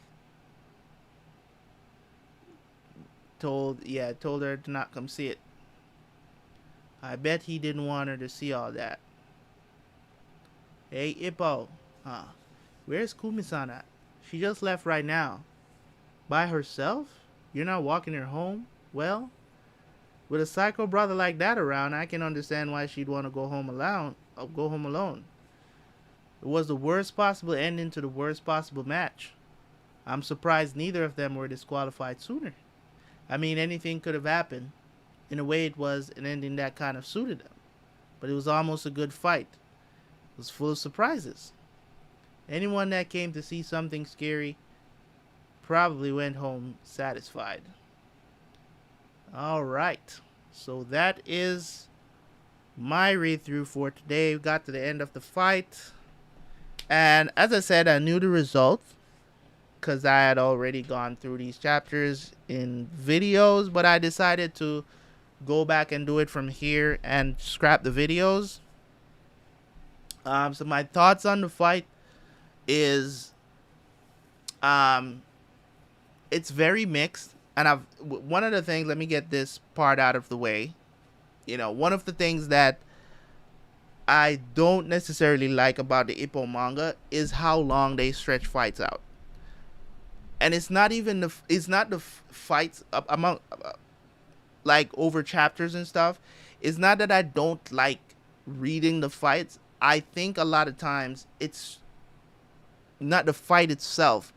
told her to not come see it. I bet he didn't want her to see all that. Hey, Ippo. Where's Kumi-san at? She just left right now. By herself? You're not walking her home? Well, with a psycho brother like that around, I can understand why she'd want to go home alone. It was the worst possible ending to the worst possible match. I'm surprised neither of them were disqualified sooner. I mean, anything could have happened. In a way, it was an ending that kind of suited them. But it was almost a good fight. It was full of surprises. Anyone that came to see something scary probably went home satisfied. Alright. So that is my read through for today. We got to the end of the fight. And as I said, I knew the result because I had already gone through these chapters in videos, but I decided to go back and do it from here and scrap the videos. So my thoughts on the fight is it's very mixed, and one of the things, let me get this part out of the way. One of the things that I don't necessarily like about the Ippo manga is how long they stretch fights out. And it's not the fights among like over chapters and stuff. It's not that I don't like reading the fights. I think a lot of times it's not the fight itself,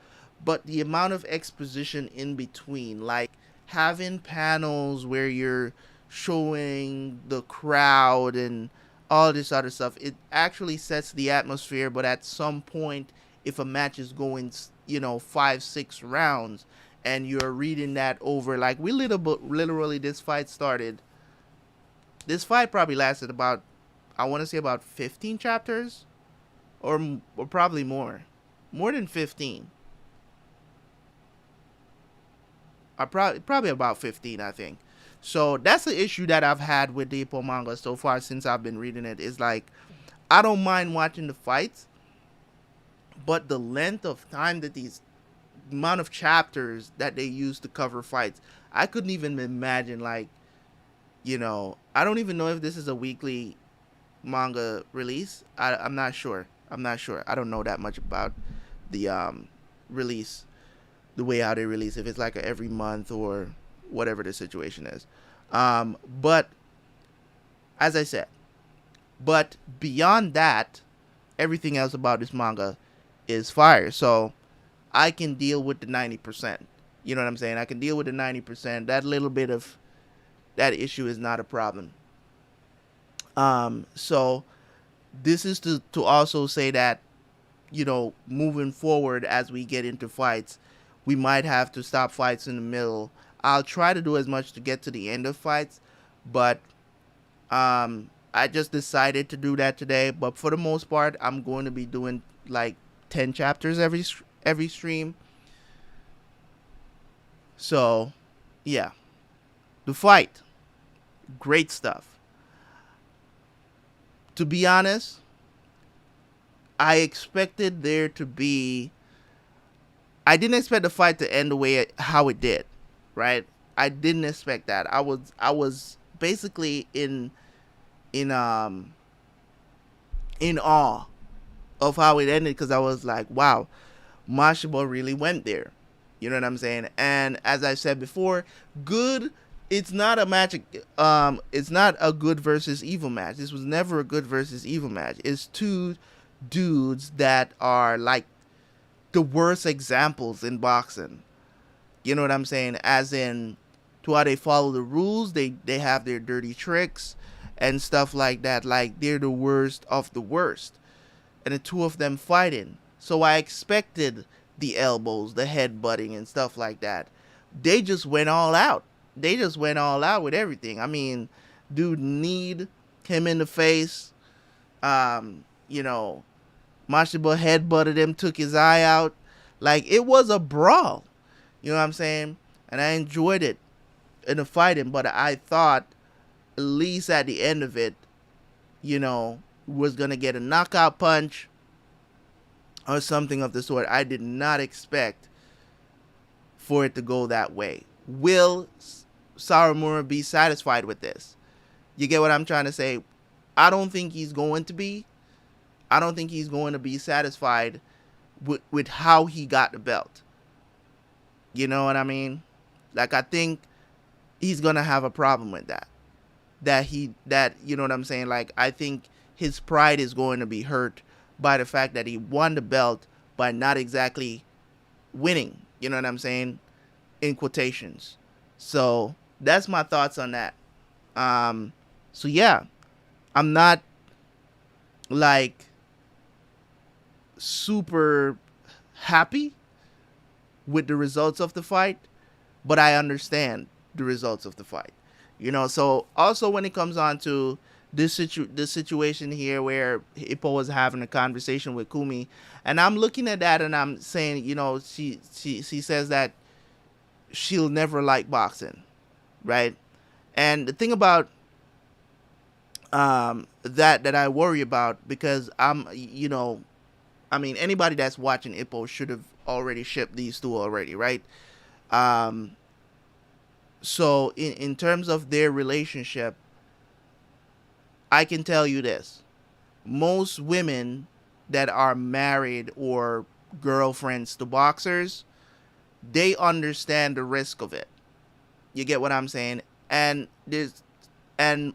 but the amount of exposition in between, like having panels where you're showing the crowd and all this other stuff. It actually sets the atmosphere, but at some point, if a match is going 5-6 rounds and you're reading that over, like literally this fight probably lasted about, I want to say about 15 chapters or probably more than 15. Probably about 15, I think. So that's the issue that I've had with the Ippo manga so far since I've been reading it. Is like, I don't mind watching the fights, but the length of time that amount of chapters that they use to cover fights, I couldn't even imagine. I don't even know if this is a weekly manga release. I'm not sure. I don't know that much about the release, the way how they release, if it's like every month or whatever the situation is. But as I said, but beyond that, everything else about this manga is fire. So I can deal with the 90%. You know what I'm saying? I can deal with the 90%. That little bit of that issue is not a problem. So this is to also say that, moving forward as we get into fights, we might have to stop fights in the middle. I'll try to do as much to get to the end of fights, but I just decided to do that today. But for the most part, I'm going to be doing like 10 chapters every stream. So, yeah. The fight. Great stuff. To be honest, I expected there to be... I didn't expect the fight to end the way how it did, right? I didn't expect that. I was basically in awe of how it ended, because I was like, wow, Mashiba really went there. You know what I'm saying? And as I said before, good. It's not a match. It's not a good versus evil match. This was never a good versus evil match. It's two dudes that are like the worst examples in boxing. You know what I'm saying? As in, to how they follow the rules, they have their dirty tricks and stuff like that. Like, they're the worst of the worst. And the two of them fighting. So I expected the elbows, the headbutting and stuff like that. They just went all out. They just went all out with everything. I mean, dude kneed him in the face. You know, Mashiba headbutted him, took his eye out. Like, it was a brawl. You know what I'm saying? And I enjoyed it in the fighting, but I thought, at least at the end of it, was going to get a knockout punch or something of the sort. I did not expect for it to go that way. Will Saramura be satisfied with this? You get what I'm trying to say? I don't think he's going to be. I don't think he's going to be satisfied with how he got the belt. You know what I mean? Like, I think he's going to have a problem with that. You know what I'm saying? Like, I think his pride is going to be hurt by the fact that he won the belt by not exactly winning. You know what I'm saying? In quotations. So that's my thoughts on that. So yeah, I'm not like super happy with the results of the fight, but I understand the results of the fight. So also when it comes on to this situation here where Ippo was having a conversation with Kumi, and I'm looking at that and I'm saying, she says that she'll never like boxing, right? And the thing about that I worry about, because anybody that's watching Ippo should have already shipped these two already, right? So in terms of their relationship, I can tell you this. Most women that are married or girlfriends to boxers, they understand the risk of it. You get what I'm saying? And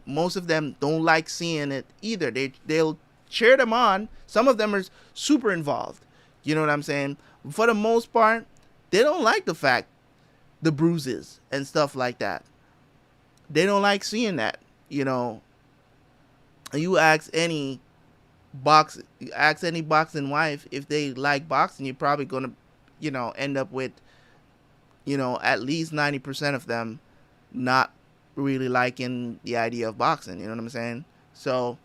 most of them don't like seeing it either. They'll cheer them on. Some of them are super involved. You know what I'm saying? For the most part, they don't like the bruises and stuff like that. They don't like seeing that. You ask any boxing wife if they like boxing, you're probably gonna, end up with, at least 90% of them not really liking the idea of boxing. You know what I'm saying? So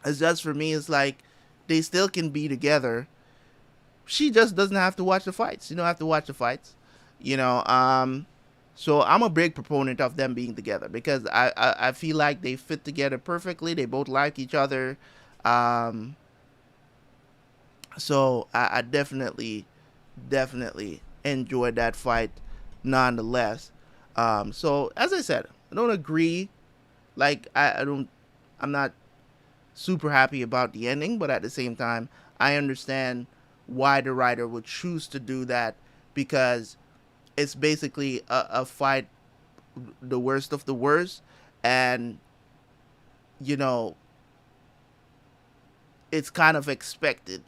it's just, for me, it's like they still can be together. She just doesn't have to watch the fights. You don't have to watch the fights. So I'm a big proponent of them being together, because I feel like they fit together perfectly. They both like each other. So I definitely enjoyed that fight nonetheless. So as I said, I don't agree. Like, I'm not super happy about the ending, but at the same time, I understand why the writer would choose to do that, because it's basically a fight, the worst of the worst, and it's kind of expected.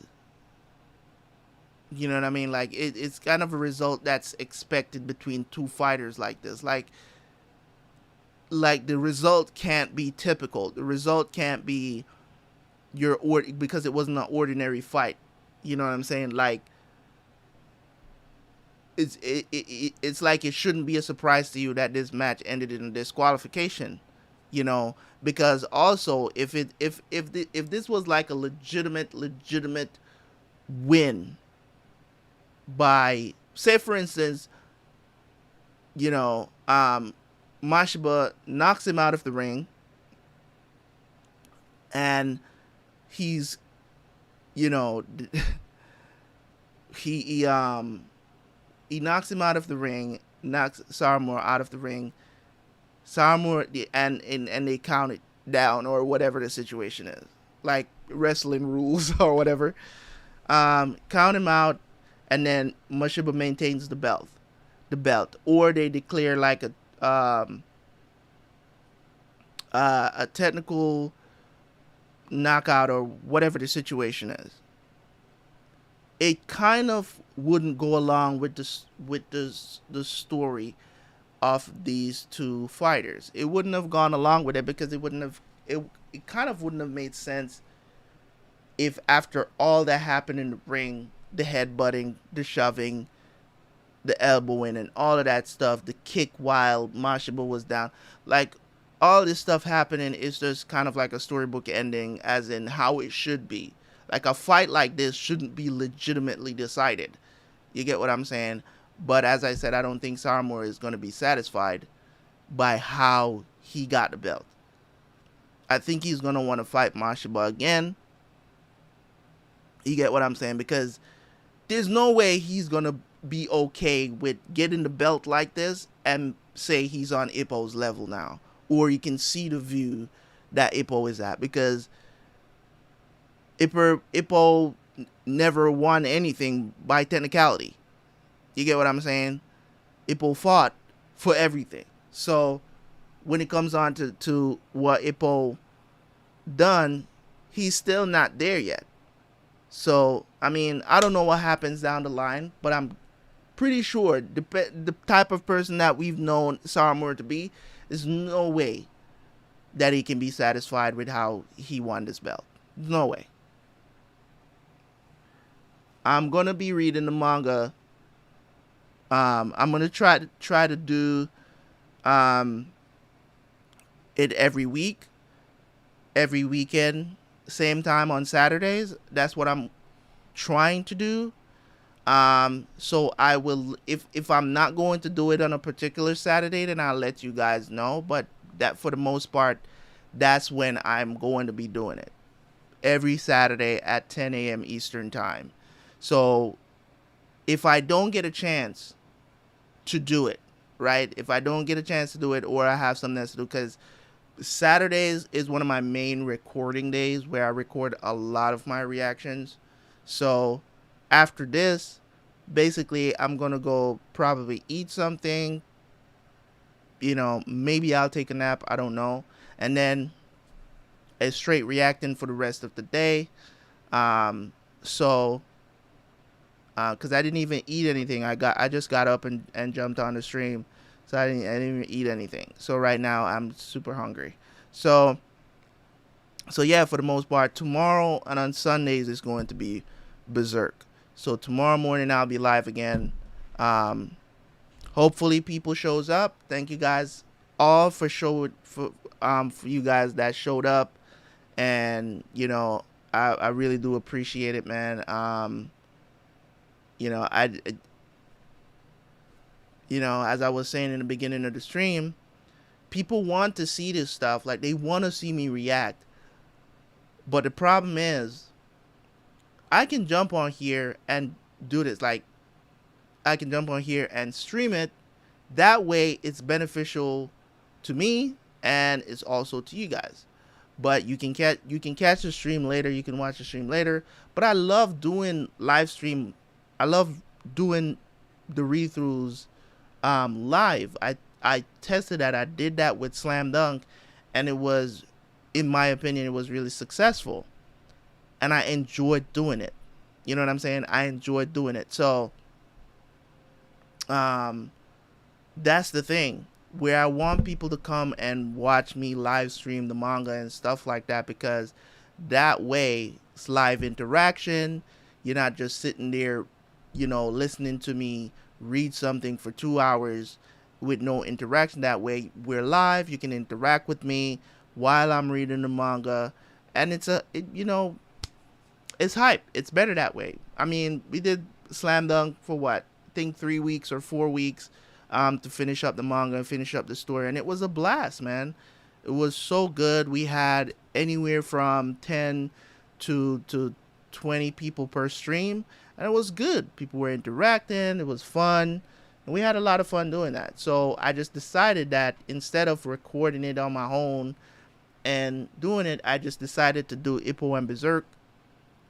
You know what I mean? Like, it's kind of a result that's expected between two fighters like this. Like the result can't be typical. The result can't be because it wasn't an ordinary fight. You know what I'm saying? Like, it's like it shouldn't be a surprise to you that this match ended in a disqualification. Because also, if this was like a legitimate win by, say for instance, Mashiba knocks him out of the ring, and he's, he knocks him out of the ring, knocks Saramura out of the ring. Saramura, and they count it down, or whatever the situation is, like wrestling rules or whatever. Count him out, and then Mashiba maintains the belt, or they declare like a technical knockout, or whatever the situation is. It kind of wouldn't go along with the story of these two fighters. It wouldn't have gone along with it, because it kind of wouldn't have made sense if, after all that happened in the ring, the headbutting, the shoving, the elbowing, and all of that stuff, the kick while Mashiba was down, like, all this stuff happening is just kind of like a storybook ending, as in how it should be. Like a fight like this shouldn't be legitimately decided. You get what I'm saying? But as I said, I don't think Saramura is going to be satisfied by how he got the belt. I think he's going to want to fight Mashiba again. You get what I'm saying? Because there's no way he's going to be okay with getting the belt like this and say he's on Ippo's level now. Or you can see the view that Ippo is at. Because Ippo never won anything by technicality. You get what I'm saying? Ippo fought for everything. So when it comes on to what Ippo done, he's still not there yet. So, I mean, I don't know what happens down the line, but I'm pretty sure the type of person that we've known Saramura to be, there's no way that he can be satisfied with how he won this belt. No way. I'm going to be reading the manga. I'm going to try to do it every week, every weekend, same time on Saturdays. That's what I'm trying to do. So I will, if I'm not going to do it on a particular Saturday, then I'll let you guys know. But that, for the most part, that's when I'm going to be doing it. Every Saturday at 10 a.m. Eastern time. So if I don't get a chance to do it, right? If I don't get a chance to do it, or I have something else to do, because Saturdays is one of my main recording days where I record a lot of my reactions. So after this, basically, I'm going to go probably eat something. You know, maybe I'll take a nap. I don't know. And then it's straight reacting for the rest of the day. Because I didn't even eat anything. I just got up and jumped on the stream. So I didn't even eat anything. So right now I'm super hungry. So yeah, for the most part, tomorrow and on Sundays is going to be Berserk. So tomorrow morning I'll be live again. Hopefully people shows up. Thank you guys all for you guys that showed up, and you know, I really do appreciate it, man. You know, as I was saying in the beginning of the stream, people want to see this stuff. Like, they want to see me react. But the problem is, I can jump on here and do this. Like, I can jump on here and stream it. That way, it's beneficial to me, and it's also to you guys. But you can catch the stream later. You can watch the stream later. But I love doing live stream. I love doing the read-throughs live. I tested that. I did that with Slam Dunk, and it was, in my opinion, it was really successful. And I enjoyed doing it. You know what I'm saying? I enjoyed doing it. So that's the thing, where I want people to come and watch me live stream the manga and stuff like that, because that way it's live interaction. You're not just sitting there, you know, listening to me read something for 2 hours with no interaction. That way we're live. You can interact with me while I'm reading the manga, and it's hype. It's better that way. I mean, we did Slam Dunk for what? I think 3 weeks or 4 weeks to finish up the manga and finish up the story, and it was a blast, man. It was so good. We had anywhere from 10 to 20 people per stream, and it was good. People were interacting. It was fun, and we had a lot of fun doing that. So I just decided that instead of recording it on my own and doing it, I just decided to do Ippo and Berserk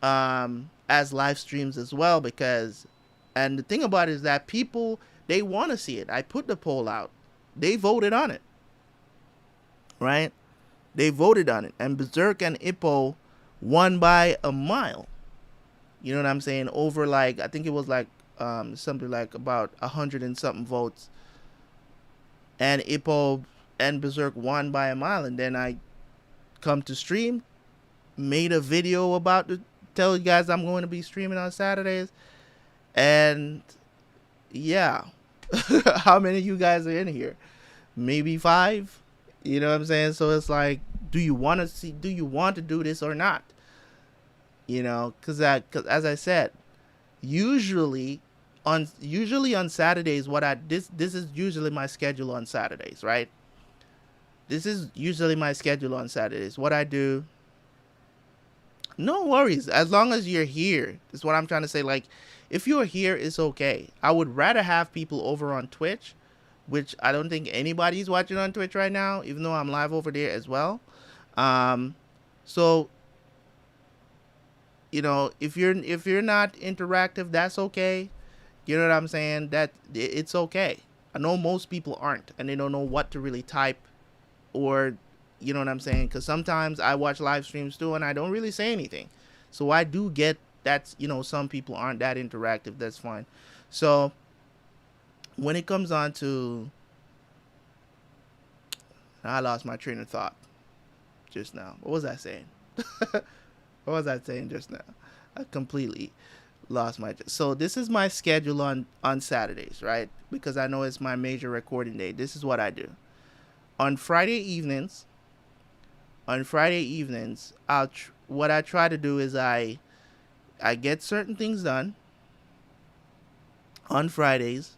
as live streams as well, because, and the thing about it is that people, they want to see it. I put the poll out. They voted on it. Right? They voted on it. And Berserk and Ippo won by a mile. You know what I'm saying? Over, like, I think it was like something like about 100 and something votes. And Ippo and Berserk won by a mile. And then I come to stream, made a video about to tell you guys I'm going to be streaming on Saturdays. And yeah, how many of you guys are in here? Maybe 5? You know what I'm saying? So it's like, do you want to see? Do you want to do this or not? You know, cause as I said, usually on Saturdays, this is usually my schedule on Saturdays, right? This is usually my schedule on Saturdays. What I do, no worries, as long as you're here. Is what I'm trying to say. Like, if you're here, it's okay. I would rather have people over on Twitch, which I don't think anybody's watching on Twitch right now, even though I'm live over there as well. Um, so if you're not interactive, that's okay. You know what I'm saying? That it's okay. I know most people aren't, and they don't know what to really type, or you know what I'm saying? Because sometimes I watch live streams too, and I don't really say anything. So I do get that. Some people aren't that interactive. That's fine. So when it comes on to, I lost my train of thought just now. What was I saying? What was I saying just now? I completely lost my. So this is my schedule on Saturdays, right? Because I know it's my major recording day. This is what I do on Friday evenings. On Friday evenings, what I try to do is I get certain things done on Fridays,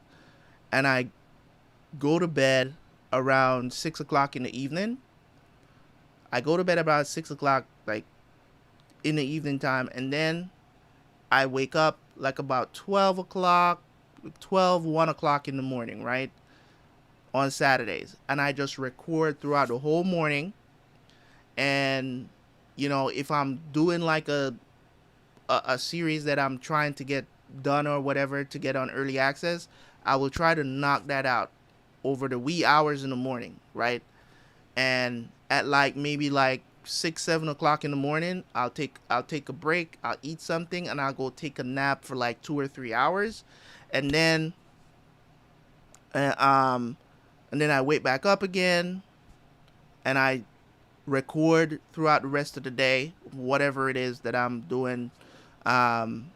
and I go to bed around 6 o'clock in the evening. I go to bed about 6 o'clock, like in the evening time, and then I wake up like about 12 o'clock, 1 o'clock in the morning, right? On Saturdays. And I just record throughout the whole morning. And, if I'm doing like a series that I'm trying to get done or whatever to get on early access, I will try to knock that out over the wee hours in the morning, right? And at like maybe like 6, 7 o'clock in the morning, I'll take a break, I'll eat something, and I'll go take a nap for like 2 or 3 hours, and then uh, um and then I wake back up again, and I record throughout the rest of the day, whatever it is that I'm doing, um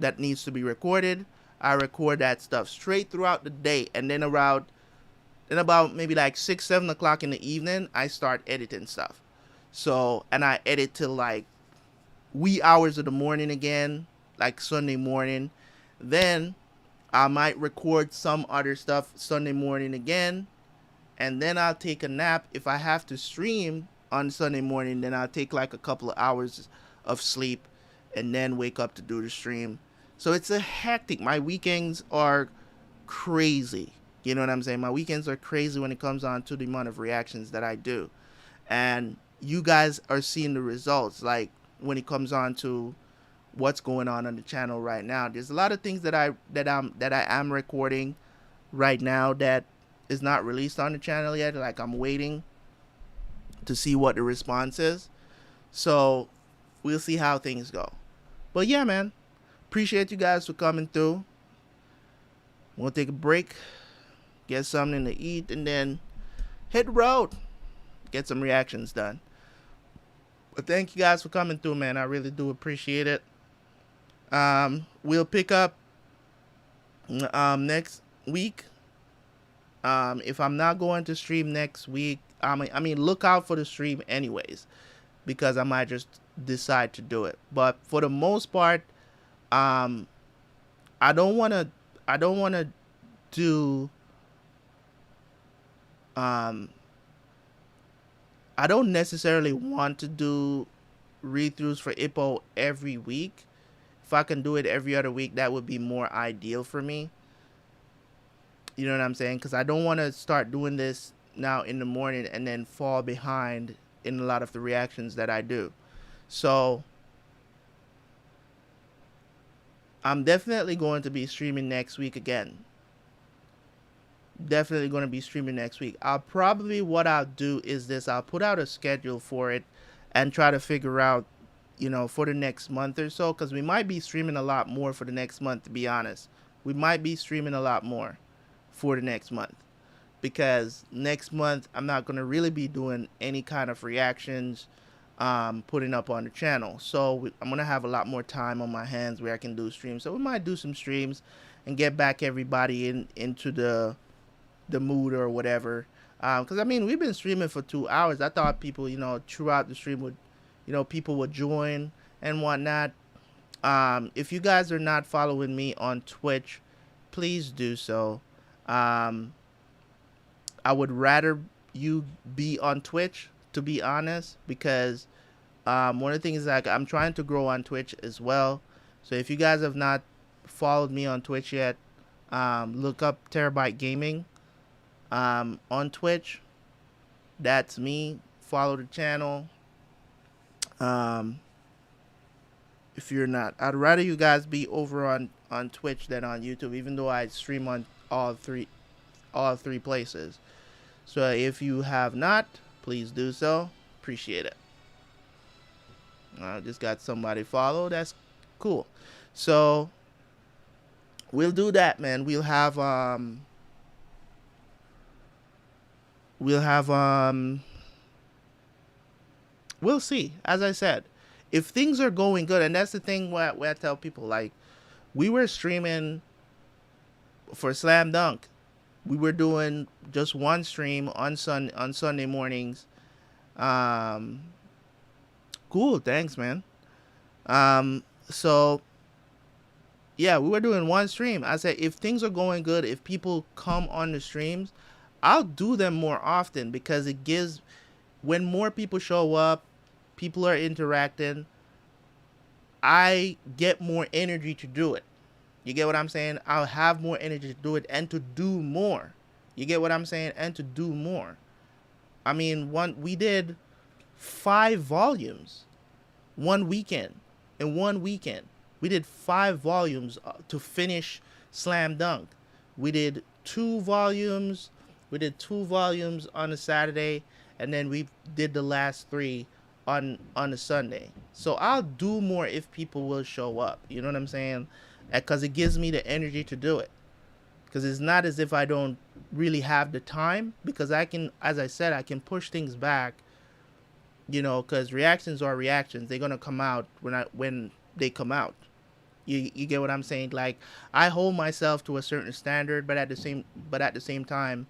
that needs to be recorded. I record that stuff straight throughout the day, and then about maybe like 6, 7 o'clock in the evening, I start editing stuff. So, and I edit till like wee hours of the morning again, like Sunday morning. Then I might record some other stuff Sunday morning again, and then I'll take a nap. If I have to stream on Sunday morning, then I'll take like a couple of hours of sleep, and then wake up to do the stream. So it's a hectic. My weekends are crazy. You know what I'm saying? My weekends are crazy when it comes on to the amount of reactions that I do. And you guys are seeing the results, like when it comes on to what's going on the channel right now. There's a lot of things that I am recording right now that is not released on the channel yet. Like, I'm waiting to see what the response is. So we'll see how things go. But yeah, man, appreciate you guys for coming through. We'll take a break, get something to eat, and then hit the road, get some reactions done. But thank you guys for coming through, man. I really do appreciate it. We'll pick up next week. If I'm not going to stream next week, I mean, look out for the stream anyways, because I might just decide to do it. But for the most part, I don't want to do I don't necessarily want to do read-throughs for Ippo every week. If I can do it every other week, that would be more ideal for me. You know what I'm saying? Because I don't want to start doing this now in the morning and then fall behind in a lot of the reactions that I do. So I'm definitely going to be streaming next week again. Definitely going to be streaming next week. What I'll do is this: I'll put out a schedule for it and try to figure out, for the next month or so, because we might be streaming a lot more for the next month, to be honest. We might be streaming a lot more for the next month, because next month I'm not going to really be doing any kind of reactions, putting up on the channel. So I'm going to have a lot more time on my hands where I can do streams. So we might do some streams and get back everybody into the mood or whatever, Because I mean, we've been streaming for 2 hours. I thought people, throughout the stream would, people would join and whatnot. If you guys are not following me on Twitch, please do so. Um, I would rather you be on Twitch, to be honest, because one of the things is like I'm trying to grow on Twitch as well. So if you guys have not followed me on Twitch yet, look up Terabyt Gaming on Twitch. That's me. Follow the channel. Um, if you're not, I'd rather you guys be over on Twitch than on YouTube, even though I stream on all three places. So if you have not, please do so. Appreciate it. I just got somebody follow. That's cool. So we'll do that, man. We'll see. As I said, if things are going good, and that's the thing where I tell people, like, we were streaming for Slam Dunk. We were doing just one stream on Sunday mornings. Cool, thanks, man. So yeah, we were doing one stream. I said, if things are going good, if people come on the streams, I'll do them more often, because it gives, when more people show up, people are interacting, I get more energy to do it. You get what I'm saying? I'll have more energy to do it and to do more. You get what I'm saying? And to do more. I mean, we did 5 volumes one weekend. In one weekend, we did 5 volumes to finish Slam Dunk. We did 2 volumes. We did 2 volumes on a Saturday, and then we did the last 3 on a Sunday. So I'll do more if people will show up. You know what I'm saying? Because it gives me the energy to do it. Because it's not as if I don't really have the time, because I can, as I said, I can push things back. Because reactions are reactions. They're gonna come out when they come out. You get what I'm saying? Like, I hold myself to a certain standard, but at the same time,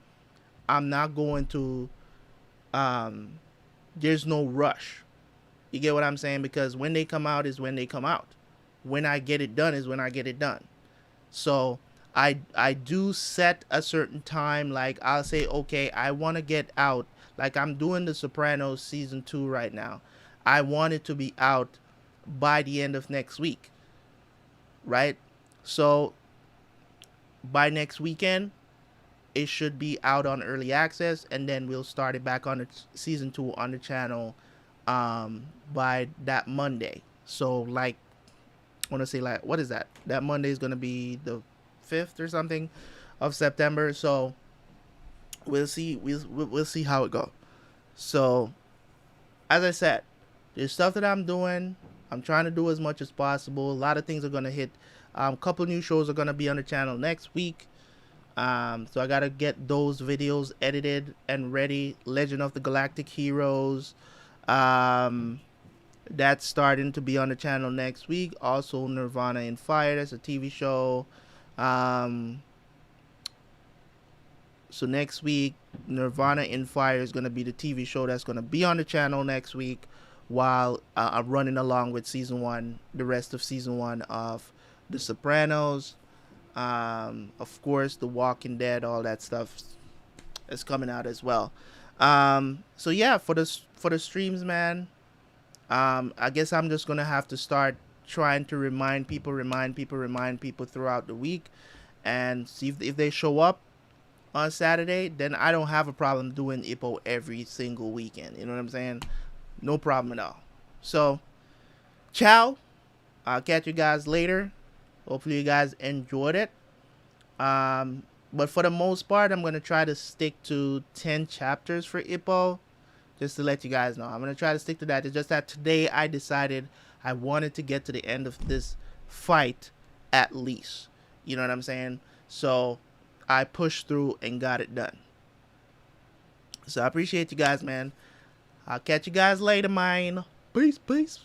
I'm not going to. There's no rush. You get what I'm saying? Because when they come out is when they come out. When I get it done is when I get it done. So I do set a certain time. Like, I'll say, okay, I want to get out. Like, I'm doing The Sopranos season 2 right now. I want it to be out by the end of next week. Right? So by next weekend, it should be out on early access, and then we'll start it back on the season 2 on the channel by that Monday. So, like, I want to say, like, what is that? That Monday is going to be the 5th or something of September. So we'll see. We'll see how it goes. So, as I said, there's stuff that I'm doing. I'm trying to do as much as possible. A lot of things are going to hit. A couple new shows are going to be on the channel next week. So I got to get those videos edited and ready. Legend of the Galactic Heroes. That's starting to be on the channel next week. Also, Nirvana in Fire. That's a TV show. So next week, Nirvana in Fire is going to be the TV show that's going to be on the channel next week, while I'm running along with season 1, the rest of season 1 of The Sopranos. Of course, The Walking Dead, all that stuff is coming out as well. So yeah, for the streams, man, I guess I'm just gonna have to start trying to remind people throughout the week, and see if they show up on Saturday. Then I don't have a problem doing Ippo every single weekend. You know what I'm saying? No problem at all. So, ciao. I'll catch you guys later. Hopefully you guys enjoyed it. But for the most part, I'm going to try to stick to 10 chapters for Ippo. Just to let you guys know. I'm going to try to stick to that. It's just that today I decided I wanted to get to the end of this fight at least. You know what I'm saying? So I pushed through and got it done. So I appreciate you guys, man. I'll catch you guys later, man. Peace, peace.